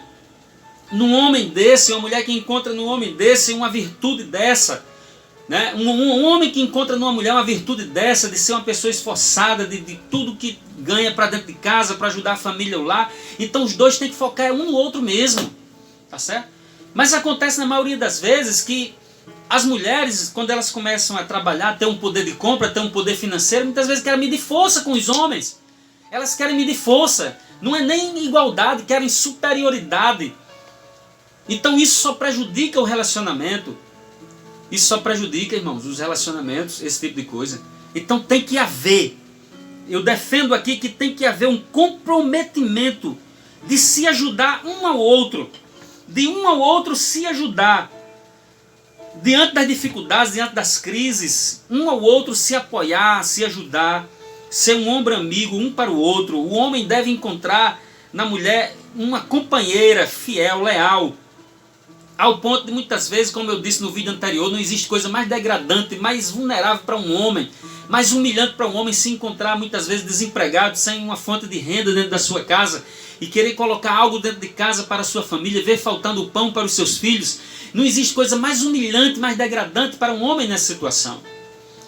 Speaker 1: desse, uma mulher que encontra num homem desse uma virtude dessa, né? Um homem que encontra numa mulher uma virtude dessa, de ser uma pessoa esforçada, de tudo que ganha para dentro de casa, para ajudar a família lá, então os dois têm que focar um no outro mesmo. tá certo? Mas acontece na maioria das vezes que as mulheres, quando elas começam a trabalhar, ter um poder de compra, ter um poder financeiro, muitas vezes querem medir força com os homens. Elas querem medir força. Não é nem igualdade, querem superioridade. Então isso só prejudica o relacionamento. Isso só prejudica, irmãos, os relacionamentos, esse tipo de coisa. Então tem que haver, eu defendo aqui que tem que haver um comprometimento de se ajudar um ao outro. De um ao outro se ajudar. Diante das dificuldades, diante das crises, um ao outro se apoiar, se ajudar, ser um ombro amigo um para o outro. O homem deve encontrar na mulher uma companheira fiel, leal, ao ponto de muitas vezes, como eu disse no vídeo anterior, não existe coisa mais degradante, mais vulnerável para um homem, mais humilhante para um homem se encontrar muitas vezes desempregado, sem uma fonte de renda dentro da sua casa e querer colocar algo dentro de casa para a sua família, ver faltando o pão para os seus filhos. Não existe coisa mais humilhante, mais degradante para um homem nessa situação.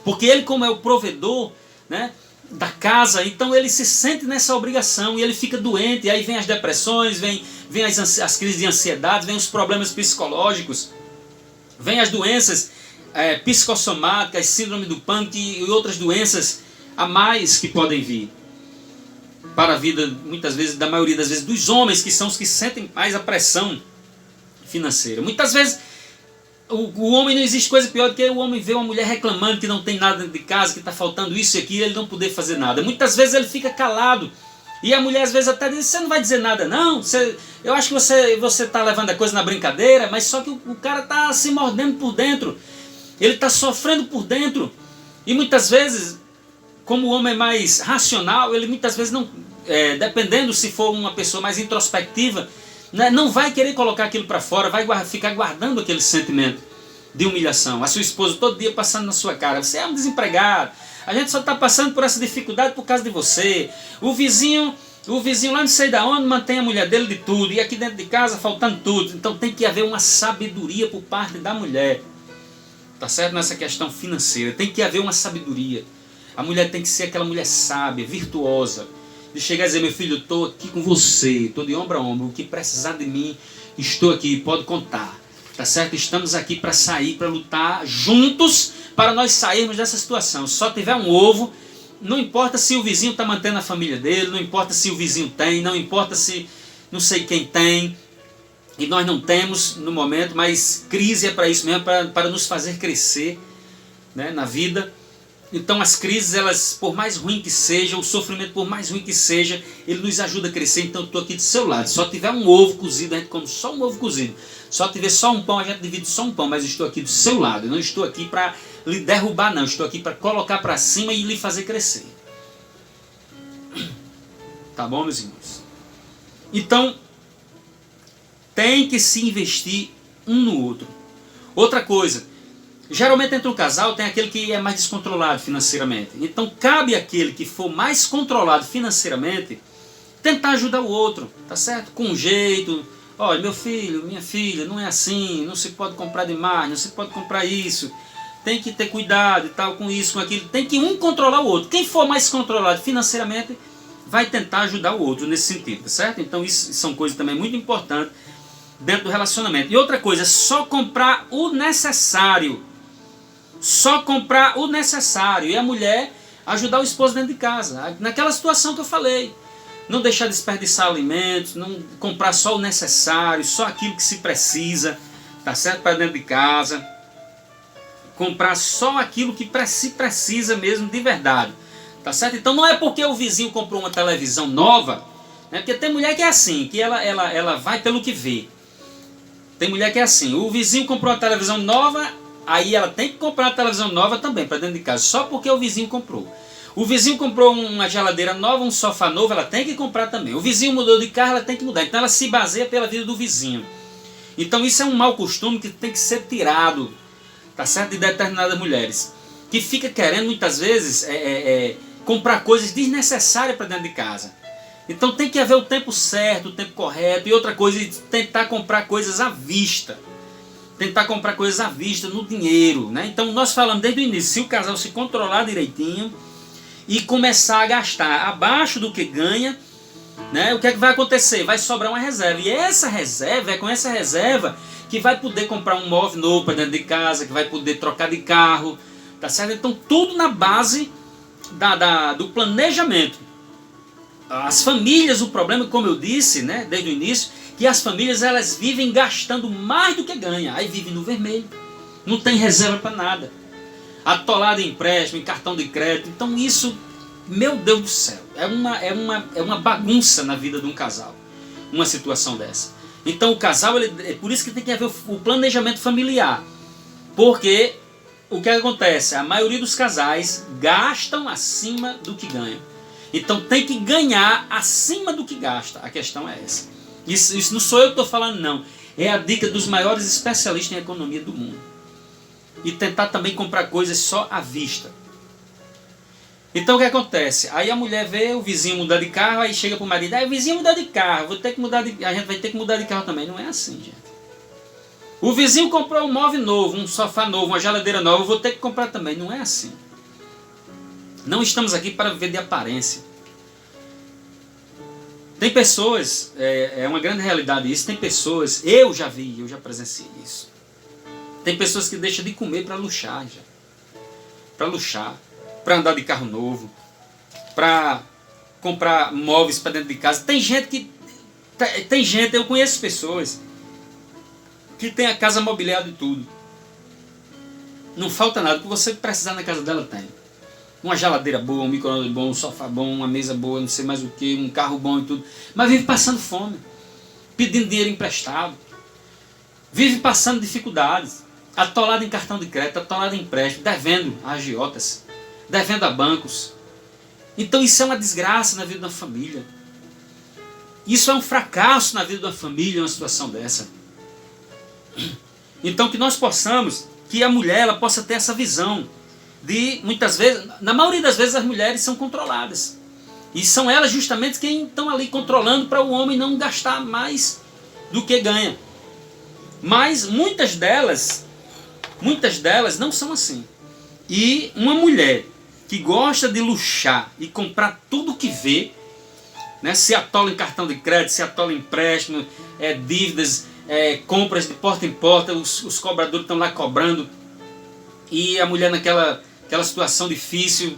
Speaker 1: Porque ele, como é o provedor, né, da casa, então ele se sente nessa obrigação e ele fica doente, e aí vem as depressões, vem as crises de ansiedade, vem os problemas psicológicos, vem as doenças psicossomáticas, síndrome do pânico e outras doenças a mais que podem vir para a vida, muitas vezes, da maioria das vezes, dos homens, que são os que sentem mais a pressão financeira. Muitas vezes o homem, não existe coisa pior do que o homem ver uma mulher reclamando que não tem nada dentro de casa, que está faltando isso e aquilo, ele não poder fazer nada. Muitas vezes ele fica calado. E a mulher às vezes até diz, você não vai dizer nada não, eu acho que você está levando a coisa na brincadeira, mas só que o cara está se mordendo por dentro. Ele está sofrendo por dentro. E muitas vezes, como o homem é mais racional, ele muitas vezes não, dependendo se for uma pessoa mais introspectiva, né, não vai querer colocar aquilo para fora, vai ficar guardando aquele sentimento de humilhação. A sua esposa todo dia passando na sua cara, você é um desempregado, a gente só está passando por essa dificuldade por causa de você. O vizinho lá não sei da onde mantém a mulher dele de tudo, e aqui dentro de casa faltando tudo. Então tem que haver uma sabedoria por parte da mulher, tá certo? Nessa questão financeira, tem que haver uma sabedoria. A mulher tem que ser aquela mulher sábia, virtuosa, de chegar e dizer, meu filho, eu estou aqui com você, estou de ombro a ombro, o que precisar de mim, estou aqui, pode contar, tá certo? Estamos aqui para sair, para lutar juntos, para nós sairmos dessa situação. Se só tiver um ovo, não importa se o vizinho está mantendo a família dele, não importa se o vizinho tem, não importa se não sei quem tem, e nós não temos no momento, mas crise é para isso mesmo, para nos fazer crescer, né, na vida. Então as crises, elas, por mais ruim que seja, o sofrimento por mais ruim que seja, ele nos ajuda a crescer. Então eu estou aqui do seu lado. Se só tiver um ovo cozido, a gente come só um ovo cozido. Só tiver só um pão, a gente divide só um pão. Mas eu estou aqui do seu lado. Eu não estou aqui para lhe derrubar, não. Eu estou aqui para colocar para cima e lhe fazer crescer. Tá bom, meus irmãos? Então, tem que se investir um no outro. Outra coisa, geralmente entre um casal tem aquele que é mais descontrolado financeiramente. Então cabe àquele que for mais controlado financeiramente tentar ajudar o outro, tá certo? Com um jeito, olha, meu filho, minha filha, não é assim, não se pode comprar demais, não se pode comprar isso, tem que ter cuidado e tal, com isso, com aquilo. Tem que um controlar o outro. Quem for mais controlado financeiramente vai tentar ajudar o outro nesse sentido, tá certo? Então isso são coisas também muito importantes dentro do relacionamento. E outra coisa, só comprar o necessário. Só comprar o necessário. E a mulher ajudar o esposo dentro de casa. Naquela situação que eu falei. Não deixar desperdiçar alimentos, não comprar só o necessário, só aquilo que se precisa, tá certo? Para dentro de casa. Comprar só aquilo que se precisa mesmo de verdade. Tá certo? Então não é porque o vizinho comprou uma televisão nova, né? Porque tem mulher que é assim, que ela vai pelo que vê. Tem mulher que é assim, o vizinho comprou uma televisão nova, aí ela tem que comprar uma televisão nova também para dentro de casa, só porque o vizinho comprou. O vizinho comprou uma geladeira nova, um sofá novo, ela tem que comprar também. O vizinho mudou de carro, ela tem que mudar. Então ela se baseia pela vida do vizinho. Então isso é um mau costume que tem que ser tirado, tá certo? De determinadas mulheres, que fica querendo muitas vezes comprar coisas desnecessárias para dentro de casa. Então tem que haver o tempo certo, o tempo correto. E outra coisa, tentar comprar coisas à vista. Tentar comprar coisas à vista, no dinheiro, né? Então nós falamos desde o início, se o casal se controlar direitinho e começar a gastar abaixo do que ganha, né, o que é que vai acontecer? Vai sobrar uma reserva. E essa reserva, é com essa reserva que vai poder comprar um móvel novo para dentro de casa, que vai poder trocar de carro, tá certo? Então tudo na base do planejamento. As famílias, o problema, como eu disse, né, desde o início, que as famílias elas vivem gastando mais do que ganham. Aí vivem no vermelho. Não tem reserva para nada. Atolado em empréstimo, em cartão de crédito. Então isso, meu Deus do céu, é uma bagunça na vida de um casal. Uma situação dessa. Então o casal, é por isso que tem que haver o planejamento familiar. Porque o que acontece? A maioria dos casais gastam acima do que ganham. Então tem que ganhar acima do que gasta. A questão é essa. Isso não sou eu que estou falando, não. É a dica dos maiores especialistas em economia do mundo. E tentar também comprar coisas só à vista. Então o que acontece? Aí a mulher vê o vizinho mudar de carro, aí chega para o marido, o vizinho mudar de carro, a gente vai ter que mudar de carro também. Não é assim, gente. O vizinho comprou um móvel novo, um sofá novo, uma geladeira nova, eu vou ter que comprar também. Não é assim. Não estamos aqui para viver de aparência. Tem pessoas, é uma grande realidade isso, tem pessoas, eu já presenciei isso. Tem pessoas que deixam de comer para luxar já. Para luxar, para andar de carro novo, para comprar móveis para dentro de casa. Tem gente, eu conheço pessoas que tem a casa mobiliada e tudo. Não falta nada, o que você precisar na casa dela tem. Uma geladeira boa, um micro-ondas bom, um sofá bom, uma mesa boa, não sei mais o que, um carro bom e tudo. Mas vive passando fome, pedindo dinheiro emprestado, vive passando dificuldades, atolado em cartão de crédito, atolado em empréstimo, devendo a agiotas, devendo a bancos. Então isso é uma desgraça na vida da família. Isso é um fracasso na vida da família, uma situação dessa. Então que nós possamos, que a mulher ela possa ter essa visão de, muitas vezes, na maioria das vezes as mulheres são controladas. E são elas justamente quem estão ali controlando para o homem não gastar mais do que ganha. Mas muitas delas não são assim. E uma mulher que gosta de luxar e comprar tudo que vê, né, se atola em cartão de crédito, se atola em empréstimo, dívidas, compras de porta em porta, os cobradores estão lá cobrando, e a mulher naquela situação difícil,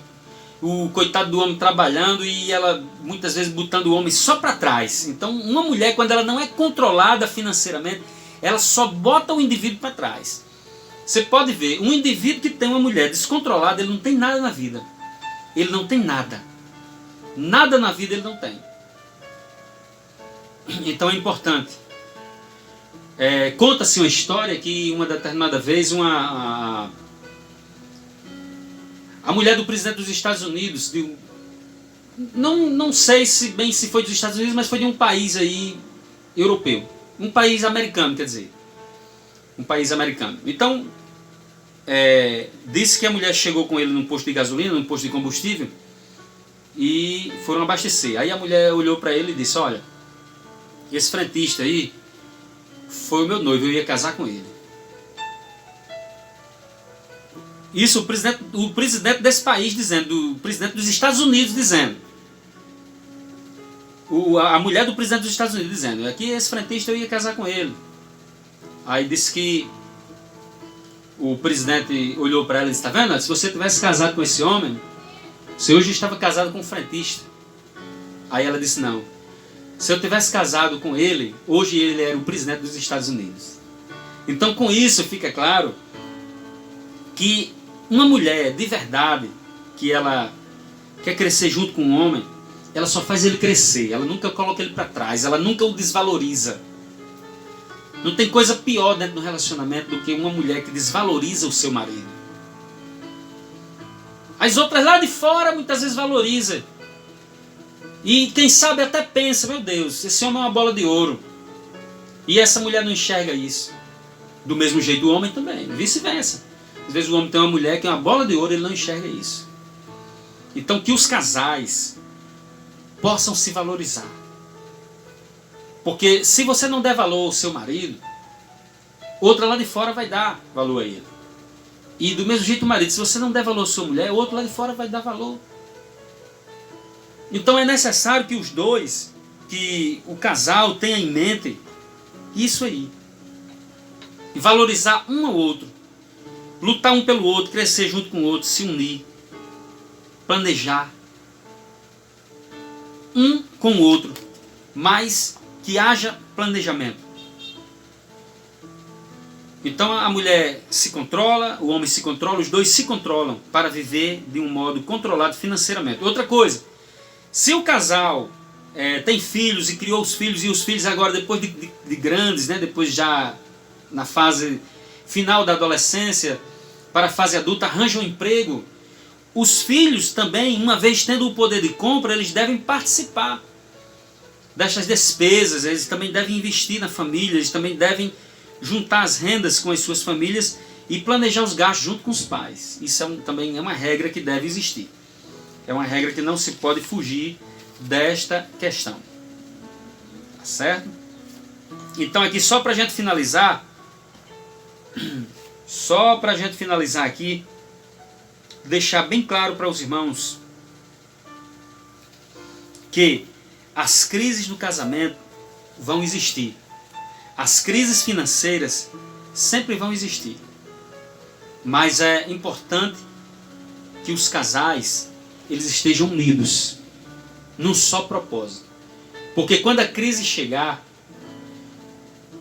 Speaker 1: o coitado do homem trabalhando e ela muitas vezes botando o homem só para trás. Então uma mulher, quando ela não é controlada financeiramente, ela só bota o indivíduo para trás. Você pode ver, um indivíduo que tem uma mulher descontrolada, ele não tem nada na vida. Ele não tem nada. Nada na vida ele não tem. Então é importante. Conta-se uma história que uma determinada vez a mulher do presidente dos Estados Unidos, não sei se foi dos Estados Unidos, mas foi de um país aí europeu. Um país americano, quer dizer. Um país americano. Então, disse que a mulher chegou com ele num posto de gasolina, num posto de combustível, e foram abastecer. Aí a mulher olhou para ele e disse, olha, esse frentista aí foi o meu noivo, eu ia casar com ele. Isso o presidente desse país dizendo, o presidente dos Estados Unidos dizendo. A mulher do presidente dos Estados Unidos dizendo, aqui esse frentista eu ia casar com ele. Aí disse que o presidente olhou para ela e disse, tá vendo? Se você tivesse casado com esse homem, você hoje estava casado com um frentista. Aí ela disse, não. Se eu tivesse casado com ele, hoje ele era o presidente dos Estados Unidos. Então com isso fica claro que uma mulher de verdade, que ela quer crescer junto com um homem, ela só faz ele crescer, ela nunca coloca ele para trás, ela nunca o desvaloriza. Não tem coisa pior dentro do relacionamento do que uma mulher que desvaloriza o seu marido. As outras lá de fora muitas vezes valorizam. E quem sabe até pensa, meu Deus, esse homem é uma bola de ouro. E essa mulher não enxerga isso. Do mesmo jeito o homem também, vice-versa. Às vezes o homem tem uma mulher que é uma bola de ouro e ele não enxerga isso. Então que os casais possam se valorizar. Porque se você não der valor ao seu marido, outra lá de fora vai dar valor a ele. E do mesmo jeito o marido, se você não der valor à sua mulher, outro lá de fora vai dar valor. Então é necessário que os dois que o casal tenha em mente isso aí. E valorizar um ao outro. Lutar um pelo outro, crescer junto com o outro, se unir. Planejar. Um com o outro. Mas que haja planejamento. Então a mulher se controla, o homem se controla, os dois se controlam para viver de um modo controlado financeiramente. Outra coisa, se o casal tem filhos e criou os filhos, e os filhos agora depois de grandes, né, depois já na fase final da adolescência, para a fase adulta, arranjam um emprego, os filhos também, uma vez tendo o poder de compra, eles devem participar dessas despesas, eles também devem investir na família, eles também devem juntar as rendas com as suas famílias e planejar os gastos junto com os pais. Isso também é uma regra que deve existir. É uma regra que não se pode fugir desta questão. Tá certo? Então aqui só para a gente finalizar, aqui, deixar bem claro para os irmãos que as crises no casamento vão existir. As crises financeiras sempre vão existir. Mas é importante que os casais eles estejam unidos num só propósito. Porque quando a crise chegar,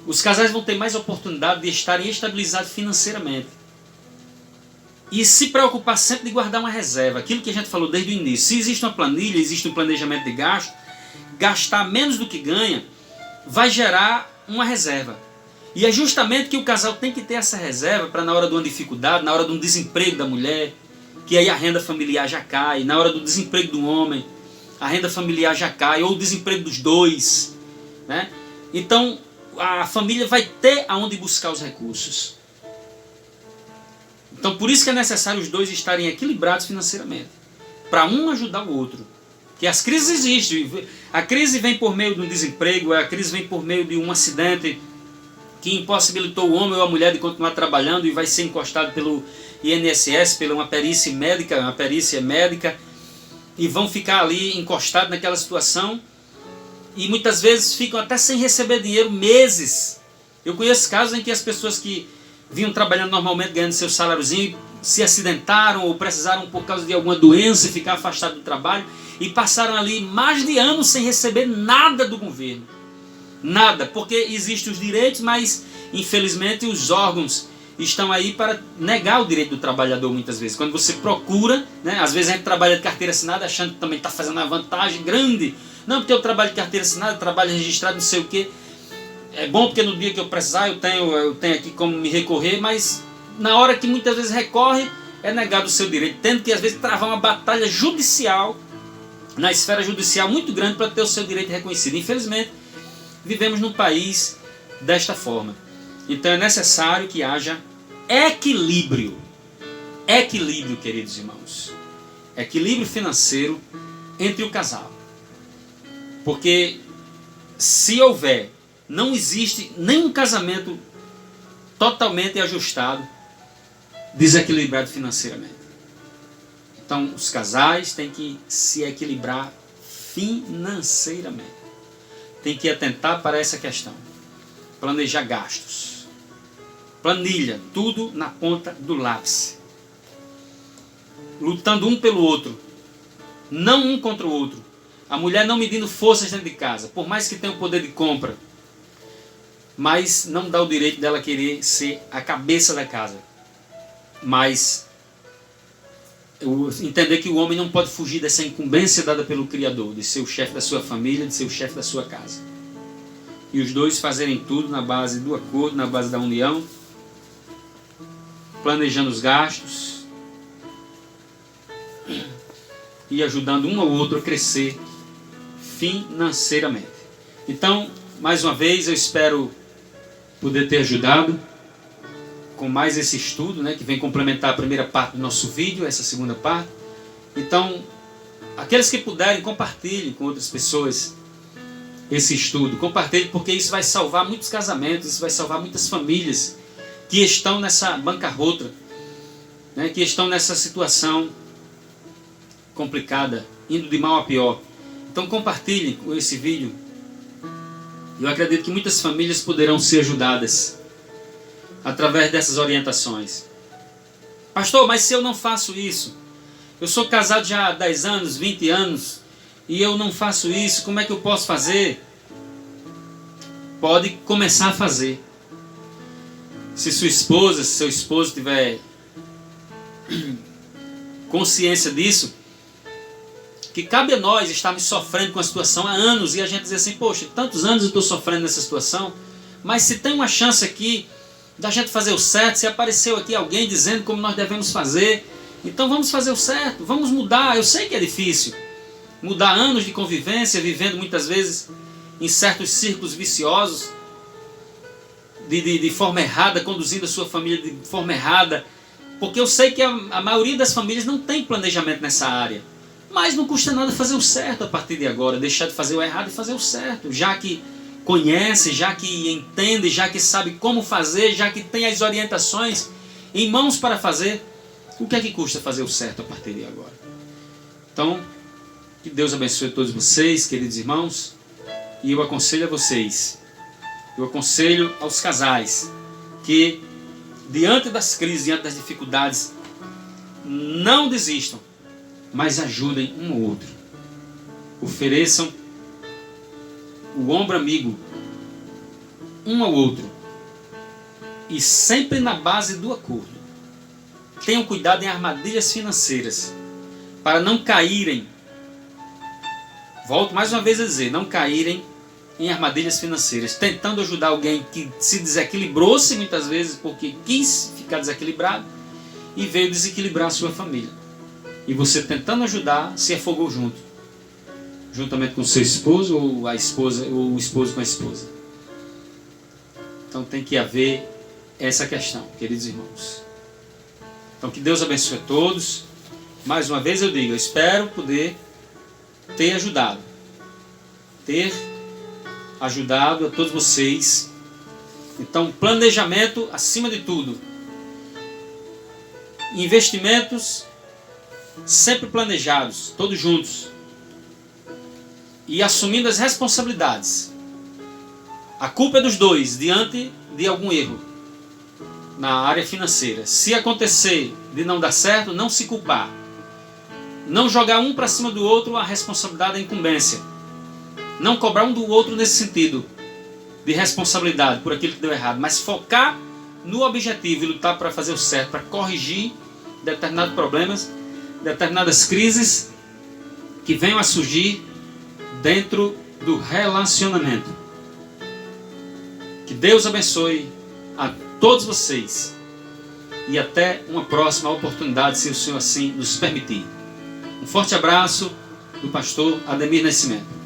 Speaker 1: os casais vão ter mais oportunidade de estarem estabilizados financeiramente. E se preocupar sempre de guardar uma reserva. Aquilo que a gente falou desde o início. Se existe uma planilha, existe um planejamento de gasto, gastar menos do que ganha vai gerar uma reserva. E é justamente que o casal tem que ter essa reserva para na hora de uma dificuldade, na hora de um desemprego da mulher, que aí a renda familiar já cai, na hora do desemprego do homem, a renda familiar já cai, ou o desemprego dos dois, né? Então a família vai ter aonde buscar os recursos. Então por isso que é necessário os dois estarem equilibrados financeiramente, para um ajudar o outro. Que as crises existem. A crise vem por meio do desemprego, a crise vem por meio de um acidente que impossibilitou o homem ou a mulher de continuar trabalhando e vai ser encostado pelo INSS, pela uma perícia médica, e vão ficar ali encostados naquela situação e muitas vezes ficam até sem receber dinheiro meses. Eu conheço casos em que as pessoas que vinham trabalhando normalmente, ganhando seu saláriozinho, se acidentaram ou precisaram por causa de alguma doença e ficar afastado do trabalho e passaram ali mais de anos sem receber nada do governo. Nada, porque existem os direitos, mas infelizmente os órgãos estão aí para negar o direito do trabalhador muitas vezes. Quando você procura, né, às vezes a gente trabalha de carteira assinada achando que também está fazendo uma vantagem grande. Não, porque eu trabalho de carteira assinada, trabalho registrado, não sei o quê. É bom porque no dia que eu precisar eu tenho aqui como me recorrer, mas na hora que muitas vezes recorre, é negado o seu direito, tendo que às vezes travar uma batalha judicial, na esfera judicial muito grande para ter o seu direito reconhecido. Infelizmente, vivemos num país desta forma. Então é necessário que haja equilíbrio. Equilíbrio, queridos irmãos. Equilíbrio financeiro entre o casal. Porque se houver, não existe nenhum casamento totalmente ajustado, desequilibrado financeiramente. Então os casais têm que se equilibrar financeiramente. Tem que atentar para essa questão. Planejar gastos. Planilha, tudo na ponta do lápis. Lutando um pelo outro. Não um contra o outro. A mulher não medindo forças dentro de casa. Por mais que tenha o poder de compra. Mas não dá o direito dela querer ser a cabeça da casa. Mas entender que o homem não pode fugir dessa incumbência dada pelo Criador, de ser o chefe da sua família, de ser o chefe da sua casa. E os dois fazerem tudo na base do acordo, na base da união, planejando os gastos e ajudando um ao outro a crescer financeiramente. Então, mais uma vez, eu espero poder ter ajudado com mais esse estudo, né, que vem complementar a primeira parte do nosso vídeo, essa segunda parte. Então, aqueles que puderem, compartilhem com outras pessoas esse estudo. Compartilhem, porque isso vai salvar muitos casamentos, isso vai salvar muitas famílias que estão nessa bancarrota, né, que estão nessa situação complicada, indo de mal a pior. Então compartilhem esse vídeo Eu acredito que muitas famílias poderão ser ajudadas através dessas orientações. Pastor, mas se eu não faço isso? Eu sou casado já há 10 anos, 20 anos, e eu não faço isso, como é que eu posso fazer? Pode começar a fazer. Se sua esposa, se seu esposo tiver consciência disso, que cabe a nós estarmos sofrendo com a situação há anos, e a gente dizer assim, poxa, tantos anos eu estou sofrendo nessa situação, mas se tem uma chance aqui da gente fazer o certo, se apareceu aqui alguém dizendo como nós devemos fazer, então vamos fazer o certo, vamos mudar. Eu sei que é difícil mudar anos de convivência, vivendo muitas vezes em certos círculos viciosos, de forma errada, conduzindo a sua família de forma errada, porque eu sei que a maioria das famílias não tem planejamento nessa área, mas não custa nada fazer o certo a partir de agora, deixar de fazer o errado e fazer o certo, já que conhece, já que entende, já que sabe como fazer, já que tem as orientações em mãos para fazer. O que é que custa fazer o certo a partir de agora? Então, que Deus abençoe todos vocês, queridos irmãos, e eu aconselho a vocês, eu aconselho aos casais que, diante das crises, diante das dificuldades, não desistam, mas ajudem um ao outro. Ofereçam o ombro amigo um ao outro, e sempre na base do acordo. Tenham cuidado em armadilhas financeiras, para não caírem, volto mais uma vez a dizer, não caírem em armadilhas financeiras, tentando ajudar alguém que se desequilibrou-se muitas vezes porque quis ficar desequilibrado e veio desequilibrar a sua família. E você tentando ajudar, se afogou junto, juntamente com o seu esposo ou a esposa, ou o esposo com a esposa. Então tem que haver essa questão, queridos irmãos. Então que Deus abençoe a todos. Mais uma vez eu digo, eu espero poder ter ajudado a todos vocês. Então, planejamento acima de tudo. Investimentos sempre planejados, todos juntos. E assumindo as responsabilidades. A culpa é dos dois, diante de algum erro na área financeira. Se acontecer de não dar certo, não se culpar. Não jogar um para cima do outro a responsabilidade da incumbência. Não cobrar um do outro nesse sentido de responsabilidade por aquilo que deu errado, mas focar no objetivo e lutar para fazer o certo, para corrigir determinados problemas, determinadas crises que venham a surgir dentro do relacionamento. Que Deus abençoe a todos vocês e até uma próxima oportunidade, se o Senhor assim nos permitir. Um forte abraço do pastor Ademir Nascimento.